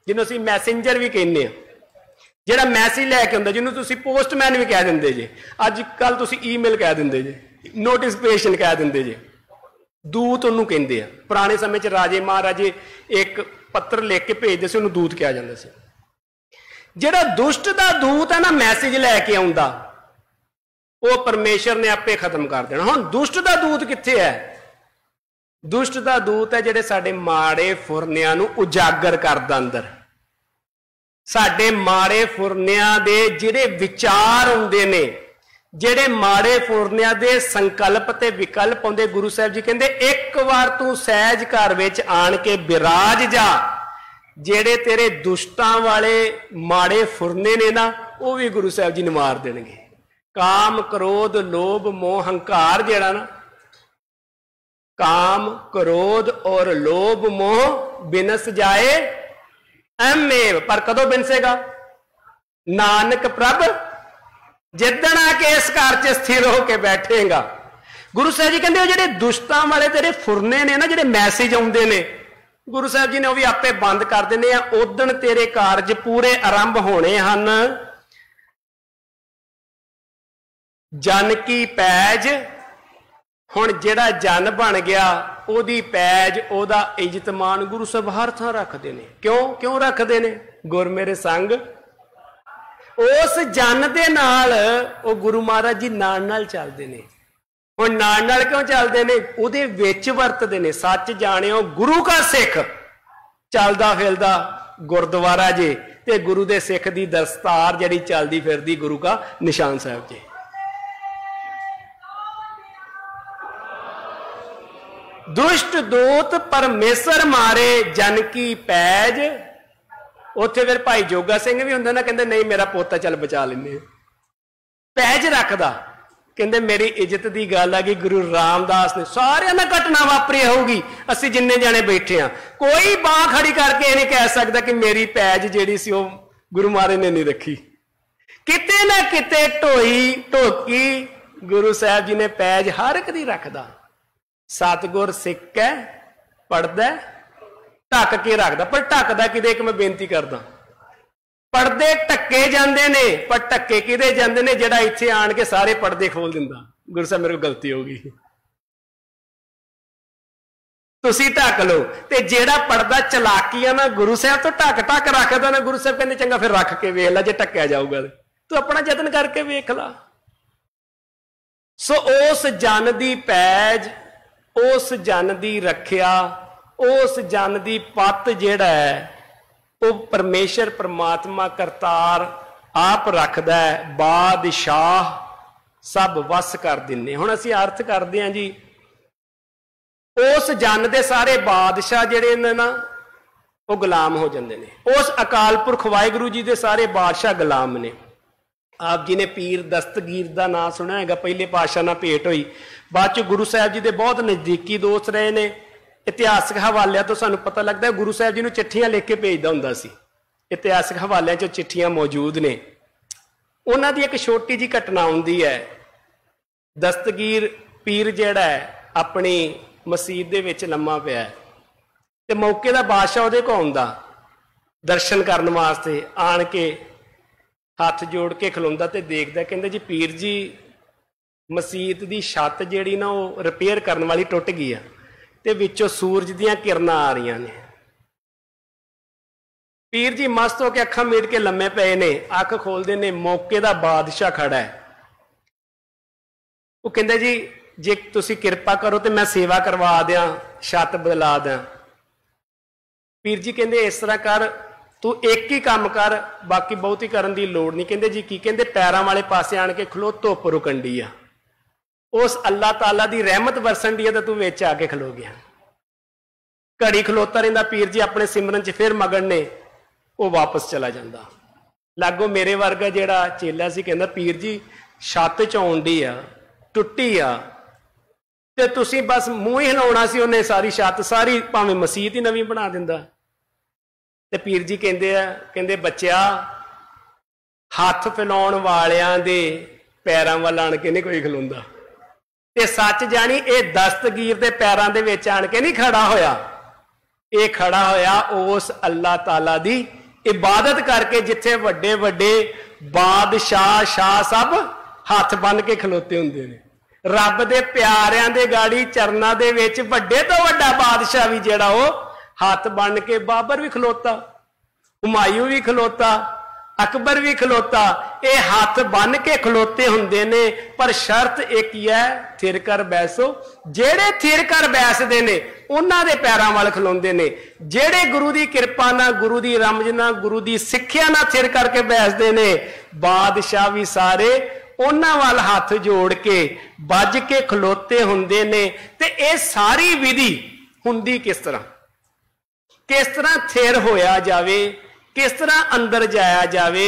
जिन्हों असीं मैसेंजर भी कहने आ। जिहड़ा मैसेज लैके आउंदा, जिन्हों तुसीं पोस्टमैन भी कह दिंदे जे, अजकल तुसीं ईमेल कह दिंदे जे, नोटिफिकेशन कह दिंदे जे, दूत उन्होंने कहते हैं। पुराने समय च राजे महाराजे एक पत्र लिख के भेजते से, उन्होंने दूत कहा जाता से। जिहड़ा दुष्ट दा दूत है ना, मैसेज लैके आउंदा, वो परमेश्वर ने आपे खत्म कर देना। हुण दुष्ट दा दूत कित्थे है? दुष्ट दा दूत है जिहड़े साडे माड़े फुरनियां नूं उजागर करदा अंदर, साडे माड़े फुरनियां दे जिहड़े विचार आउंदे ने, ਜਿਹੜੇ ਮਾੜੇ ਫੁਰਨਿਆਂ ਦੇ ਸੰਕਲਪ ਤੇ ਵਿਕਲਪ ਆਉਂਦੇ। ਗੁਰੂ ਸਾਹਿਬ ਜੀ ਕਹਿੰਦੇ ਇੱਕ ਵਾਰ ਤੂੰ ਸਹਿਜ ਘਰ ਵਿੱਚ ਆਣ ਕੇ ਬਿਰਾਜ ਜਾ, ਜਿਹੜੇ ਤੇਰੇ ਦੁਸ਼ਟਾਂ ਵਾਲੇ ਮਾੜੇ ਫੁਰਨੇ ਨੇ ਨਾ, ਉਹ ਵੀ ਗੁਰੂ ਸਾਹਿਬ ਜੀ ਨੂੰ ਮਾਰ ਦੇਣਗੇ। ਕਾਮ ਕ੍ਰੋਧ ਲੋਭ ਮੋਹ ਹੰਕਾਰ ਜਿਹੜਾ ਨਾ, ਕਾਮ क्रोध और लोभ मोह बिनस जाए अमेव। पर कदों बिनसेगा? नानक प्रभ जिदन आके इस घर च स्थिर होके बैठेगा। गुरु साहब जी कहते जो दुष्टां वाले तेरे फुरने ने ना, जो मैसेज आउंदे ने, गुरु साहब जी ने वह भी आपे बंद कर देने आ। उदण तेरे कारज पूरे आरंभ होने हैं। जन की पैज, हुण जिहड़ा जन बन गया, ओदी पैज, ओदा इज्जत मान गुरु साहब हर थां रखते हैं। क्यों क्यों रखते हैं? गुर मेरे संग उस जन दे नाल ओ गुरु महाराज जी नाल चलते हैं। हुण नाल क्यों चलते हैं? उहदे विच वरतदे ने। सच जाणिओ गुरु का सिख चलदा फिरदा गुरद्वारा जे, ते गुरु दे सिख दी दस्तार जिहड़ी चलदी फिरदी गुरु का निशान साहब जी। दुष्ट दूत परमेश्वर मारे जन की पैज। उत्थे फिर भाई जोगा सिंह भी हुंदा ना, कहंदे नहीं मेरा पोता चल बचा लैने, पैज रखदा। कहंदे मेरी इज्जत की गल आ गई, गुरु रामदास ने सारे ना घटना वापरी होगी, असीं जिन्ने जाने बैठे हैं, कोई बांह खड़ी करके नहीं कह सकता कि मेरी पैज जिहड़ी सी ओह गुरु महाराज ने नहीं रखी। किते ना किते ढोई ढोकी गुरु साहब जी ने पैज हर एक दी रखदा। सतगुर सिख है, पढ़दा, ढक के रखदा। पर ढकदा किदे? एक मैं बेनती करदा, पढ़दे ढके जांदे ने, पर ढके किदे जांदे ने? जिहड़ा इत्थे आण के सारे पढ़दे खोल दिंदा। गुरु साहब मेरे को गलती हो गई, तुसीं ढक लो। ते जिहड़ा पढ़दा चलाकी ना, गुरु साहब तो ढक ढक रखदा ना, गुरु साहब कहंदे चंगा फिर रख के वेख ला, जे ढकिया जाऊगा तू अपना यतन करके वेख ला। सो उस जन दी पैज, उस जन दी रखिया, उस जन दी पत जिहड़ा है वो परमेश्वर परमात्मा करतार आप रखदा है। बादशाह सब वस कर दिने। हुण असीं अर्थ करदे हां जी, उस जन दे सारे बादशाह जिहड़े ने ना, वो गुलाम हो जांदे ने। उस अकाल पुरख वाहिगुरू जी दे सारे बादशाह गुलाम ने। आप जी ने पीर दस्तगीर का नाम सुना है, पहले पातशाह नाल भेंट हुई, बाद च गुरु साहब जी के बहुत नज़दीकी दोस्त रहे ने। इतिहासक हवालियां तो सानू पता लगता है गुरु साहब जी नूं चिट्ठियां लिख के भेजदा हुंदा सी। इतिहासक हवालियां च चिट्ठियां मौजूद ने। उन्हां दी एक छोटी जी घटना आउंदी है। दस्तगीर पीर जिहड़ा है अपनी मसीत दे विच लम्मा पिया है, ते मौके दा बादशाह उहदे कोल आउंदा दर्शन करन वास्ते। आण के हथ जोड़ के खलोंदा ते देखदा, कहंदे जी पीर जी मसीत दी छत जिहड़ी ना वो रिपेयर करन वाली टुट गई है, ते विचों सूरज दीयां किरणां आ रहीआं ने। पीर जी मस्त होके अखां मीट के लम्मे पे ने। अख खोलदे ने, मौके दा बादशाह खड़ा है। वो कहते जी जे तुसी किरपा करो तो मैं सेवा करवा दियां, छत बदला दियां। पीर जी कहते इस तरह कर, तू एक ही काम कर, बाकी बहुती करन दी लोड़ नहीं। कहते जी की? कहते पैरां वाले पासे आण के खलो, धुप रुकन डी आ, उस अल्लाह ताला दी रहमत वरसन डी आ, तो तू विच आके खलो गया। घड़ी खलोता रहिंदा पीर जी अपने सिमरन च, फिर मगन ने वो वापस चला जाता। लागो मेरे वर्गा जिहड़ा चेला सी कहंदा पीर जी छत च आउण डी आ, टुट्टी आ, ते तुसीं बस मूँह ही हिलाउणा सी, उन्हें सारी छत सारी भावें मसीत ही नवीं बना दिंदा। ते पीर जी कहंदे आ, कहंदे बच्चिया हथ फैलाउण वालियां दे पैरां वल आण के नहीं कोई खलोंदा, ते सच जानी ये दस्तगीर दे पैरां दे विच आण के नहीं खड़ा होया, ये खड़ा होया उस अल्लाह ताला दी इबादत करके, जिथे वड्डे वड्डे बादशाह शाह सब हथ बन के खलोते हुंदे ने। रब दे प्यारियां दे गाड़ी चरना दे विच वड्डे तो वड्डा बादशाह भी जिहड़ा वो हथ बन के, बाबर भी खलोता, हुमायूं भी खलोता, अकबर भी खलोता, ये हाथ बन के खलोते हुंदे ने। पर शर्त एक ही है, थिर कर बैसो। जेड़े थिर कर बैसदे ने उन्हां दे पैरां वाल खलोंदे ने, जेड़े गुरु दी किरपा ना, गुरु दी रमज ना, गुरु दी सिक्ख्या ना थिर करके बैसदे ने, बादशाह भी सारे उन्हां वाल हाथ जोड़ के बज के खलोते हुंदे ने। ते ये सारी विधि हुंदी किस तरह, किस तरह थिर होया जावे, किस तरह अंदर जाया जावे,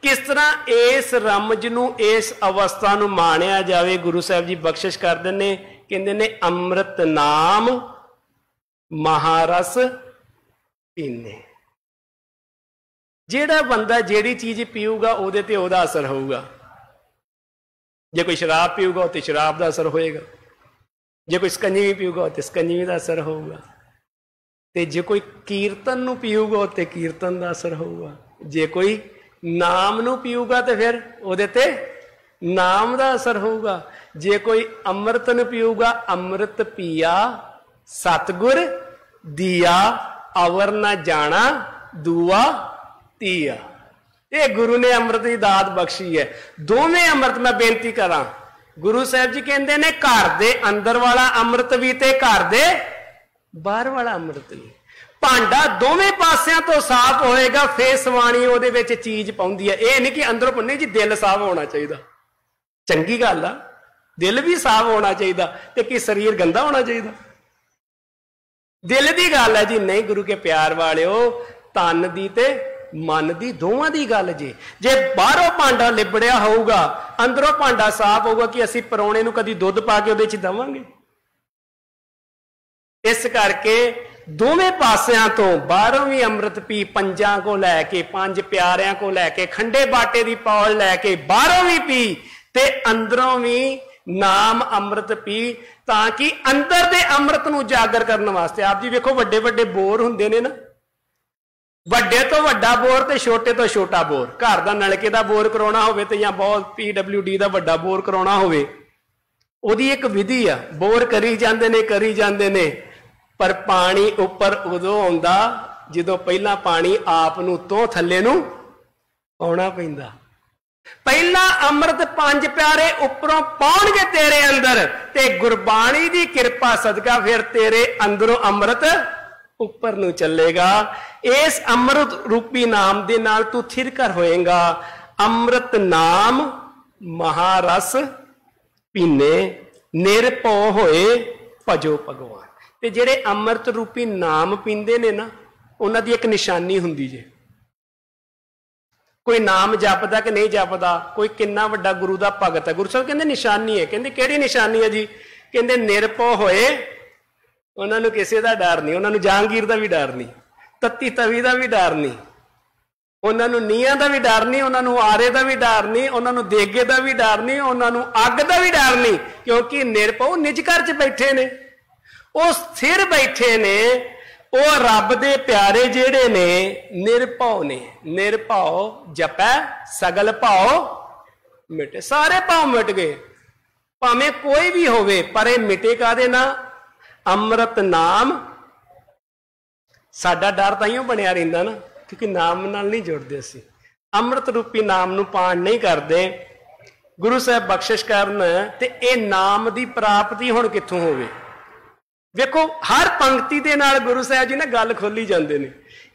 किस तरह इस रमज नूं, इस अवस्था नूं माणिया जावे। गुरु साहब जी बख्शिश करदे ने, कहंदे ने अमृत नाम महारस पीने। जेड़ा बंदा जेड़ी चीज पीऊगा उहदे ते उहदा असर होऊगा। जे कोई शराब पीऊगा तो शराब का असर होएगा, जे कोई सकंजवी पीऊगा तो सकंजवी का असर होऊगा, ते जे कोई कीर्तन नूं पीऊगा तो कीर्तन का असर होऊगा, जे कोई नाम नूं पीऊगा तो फिर उहदे ते नाम का असर होऊगा, जे कोई अमृत नूं पीऊगा, अमृत पिया सतगुर दिया, अवर ना जाना दूआ तिया। ये गुरु ने अमृत की दात बख्शी है। दोवें अमृत मैं बेनती करा, गुरु साहब जी कहते ने घर दे अंदर वाला अमृत भी ते घर दे बाहर वाला अमृत भी। भांडा दोवें पासियां तो साफ होएगा, फिर सवाणी ओहदे विच चीज पाउंदी है। यह नहीं कि अंदरों पुन्नी जी दिल साफ होना चाहिए, चंगी गल आ, दिल भी साफ होना चाहिए, ते कि शरीर गंदा होना चाहिए? दिल की गल है जी। नहीं, गुरु के प्यार वालिओ, तन दी ते मन दी दोवां दी गल जी। जे बाहरों भांडा लिबड़िया होऊगा, अंदरों भांडा साफ होगा, कि असीं परौणे नूं कदी दुध पा के उहदे च देवांगे? इस करके दोवें पासियां तो बाहरों भी अमृत पी, पंजां को लैके, पंज प्यारियां को लैके, खंडे बाटे दी पौल लैके बाहरों भी पी, ते अंदरों भी नाम अमृत पी, ताकि अंदर दे अमृत नूं जागर करने वास्ते। आप जी वेखो वड्डे वड्डे बोर हुंदे ने ना, वड्डे तो वड्डा बोर ते छोटे तो छोटा बोर। घर दा नलके दा बोर कराउणा होवे ते जां बहुत PWD दा वड्डा बोर कराउणा होवे, ओहदी एक विधि आ, बोर करी जांदे ने, करी जांदे ने, पर पानी उपर उदों आउंदा जदों पहला पानी आप नूं तो थल्ले नूं आउणा पैंदा। पहला अमृत पंज प्यारे उपरों पाउणगे तेरे अंदर, ते गुरबाणी दी किरपा सदका फिर तेरे अंदरों अमृत उपर नूं चलेगा। इस अमृत रूपी नाम दे नाल तू थिर कर होएगा। अमृत नाम महारस पीने, निरभौ होए भजो भगवान। ते जेड़े अमृत रूपी नाम पींदे ने ना, उन्हां दी एक निशानी हुंदी जे। कोई नाम जपदा कि नहीं जपदा, कोई किन्ना वड्डा गुरु दा भगत है, गुरु साहब कहंदे निशानी है। कहंदे किहड़ी निशानी है जी? कहंदे निरभौ होए, उन्होंने किसी का डर नहीं, उन्होंने जहांगीर का भी डर नहीं, तत्ती तवी का भी डर नहीं, उन्होंने नीहां का भी डर नहीं, उन्होंने आरे का भी डर नहीं, उन्होंने देगे का भी डर नहीं, उन्होंने अग का भी डर नहीं, क्योंकि निरभौ निज घर च बैठे ने, वो स्थिर बैठे ने। वो रब दे प्यारे जेड़े ने निरभौ ने। निरभौ जपै सगल भाव मिटे, सारे भाव मिट गए, भावें कोई भी होवे, पर ये मिटे कादे ना? अमृत नाम। साडा डर ताइयों बनिया रहिंदा ना, क्योंकि नाम नाल नहीं जुड़दे असीं, अमृत रूपी नाम नूं पाण नहीं करदे। गुरु साहब बख्शिश करन ते ये नाम की प्राप्ति हुण कित्थों होवे। वेखो हर पंक्ति दे नाल गुरु साहब जी ना गल खोली जांदे ने।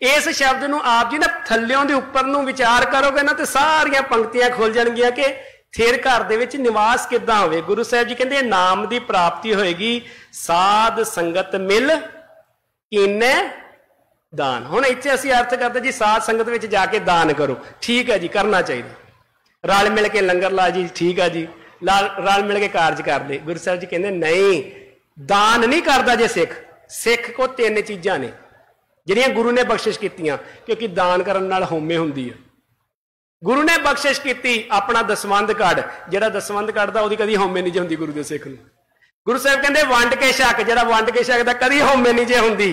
इस शब्द नूं आप जी ना थल्लियों दे उपर नूं विचार करोगे ना तो सारियां पंक्तियां खुल जाणगियां कि फिर घर दे विच निवास किद्दां होवे। गुरु साहब जी कहंदे नाम की प्राप्ति होएगी साध संगत मिल कीने दान। हुण इत्थे असीं अर्थ करदे जी साध संगत विच जाके दान करो, ठीक है जी, करना चाहिए। रल मिल के लंगर ला जी, ठीक है जी, रल मिल के कारज कर दे। गुरु साहब जी कहंदे नहीं, दान नहीं करता जे सिख। सिख को तीन चीज़ां ने जिहड़ियां गुरु ने बख्शिश कीतियां, क्योंकि दान करन नाल होमे हुंदी है। गुरु ने बख्शिश की अपना दसवंध कढ़, जिहड़ा दसवंध कढ़दा उहदी कदी होमे नहीं जे हुंदी गुरु दे सिख नूं। गुरु साहब कहंदे वंड के छक, जिहड़ा वंड के छकदा कदी होमे नहीं जे हुंदी।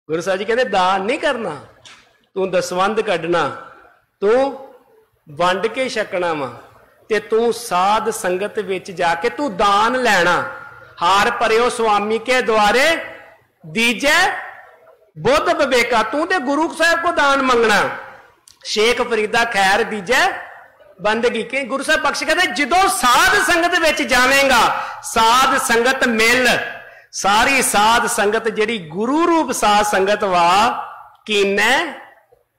गुरु साहब जी कहंदे दान नहीं करना, तू दसवंध कढ़ना, तू वंड के छकना वा, ते तू साध संगत विच जाके तू दान लैना। हार भरियो स्वामी के द्वारे दीजे बुद्ध विवेका, तू ते गुरु साहब को दान मंगना। शेख फरीदा खैर दीजे बंदगी के। गुरु साहब बख्श कहते जदों साध संगत विच जावेंगा, साध संगत मिल, सारी साध संगत जिहड़ी गुरु रूप साध संगत वा कीने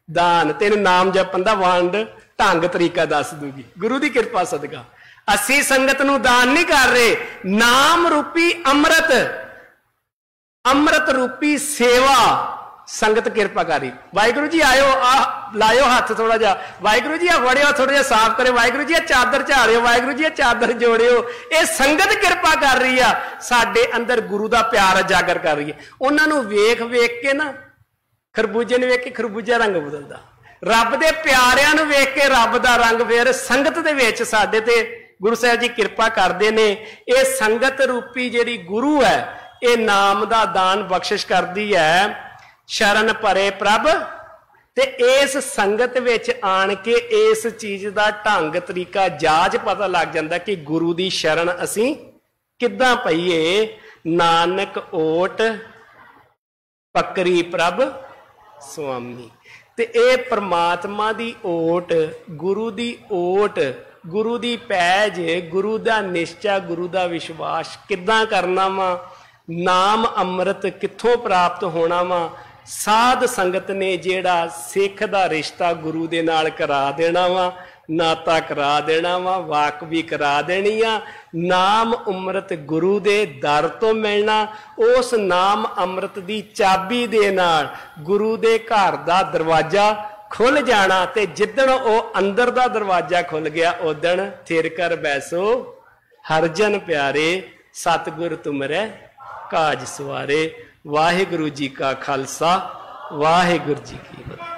दान, तेन नाम जपन दा वंड ढंग तरीका दस दूगी गुरु की कृपा सदका। असी संगत नूं दान नहीं कर रहे, नाम रूपी अमृत, अमृत रूपी सेवा संगत कृपा करी। वाहिगुरु जी आयो, आ लायो हाथ थोड़ा जा, वाहिगुरु जी आ वड़ियो थोड़ा जा साफ करे, वाहिगुरु जी आ चादर झाड़ियो, वाहिगुरु जी आ चादर जोड़ियो। ये संगत कृपा कर रही है, साडे अंदर गुरु का प्यार जागर कर रही है। उन्होंने वेख वेख के ना, खरबूजे ने वेख के खरबूजा रंग बदलता, रब दे प्यारिਆਂ ਨੂੰ वेख के रब का रंग फिर संगत दे विच साडे ते गुरु साहब जी कृपा करते ने। ये संगत रूपी जिहड़ी गुरु है, ये नाम का दान बख्शिश करती है। शरण परे प्रभ, ते इस संगत विच आण के इस चीज का ढंग तरीका जाच पता लग जाता कि गुरु की शरण असी किद्दां पईए। नानक ओट पकरी प्रभ स्वामी, ते ए परमात्मा दी ओट, गुरु दी ओट, गुरु दी पैज, गुरु दा निश्चा, गुरु दा विश्वास किद्दां करना वा। नाम अमृत कित्थों प्राप्त होना वा। साध संगत ने जेड़ा सिख दा रिश्ता गुरु दे नाल करा देना वा, नाता करा देना वा, वाक भी करा देनी आ। नाम अमृत गुरु दे दर तो मिलना, उस नाम अमृत दी चाबी दे नाल गुरु दे घर दा दरवाजा खुल जाना। ते जिदन ओ अंदर दा दरवाजा खुल गया, उदन थिर कर बैसो हरजन प्यारे, सतगुर तुमरे काज सवारे। वाहिगुरु जी का खालसा, वाहिगुरु जी की फतेह।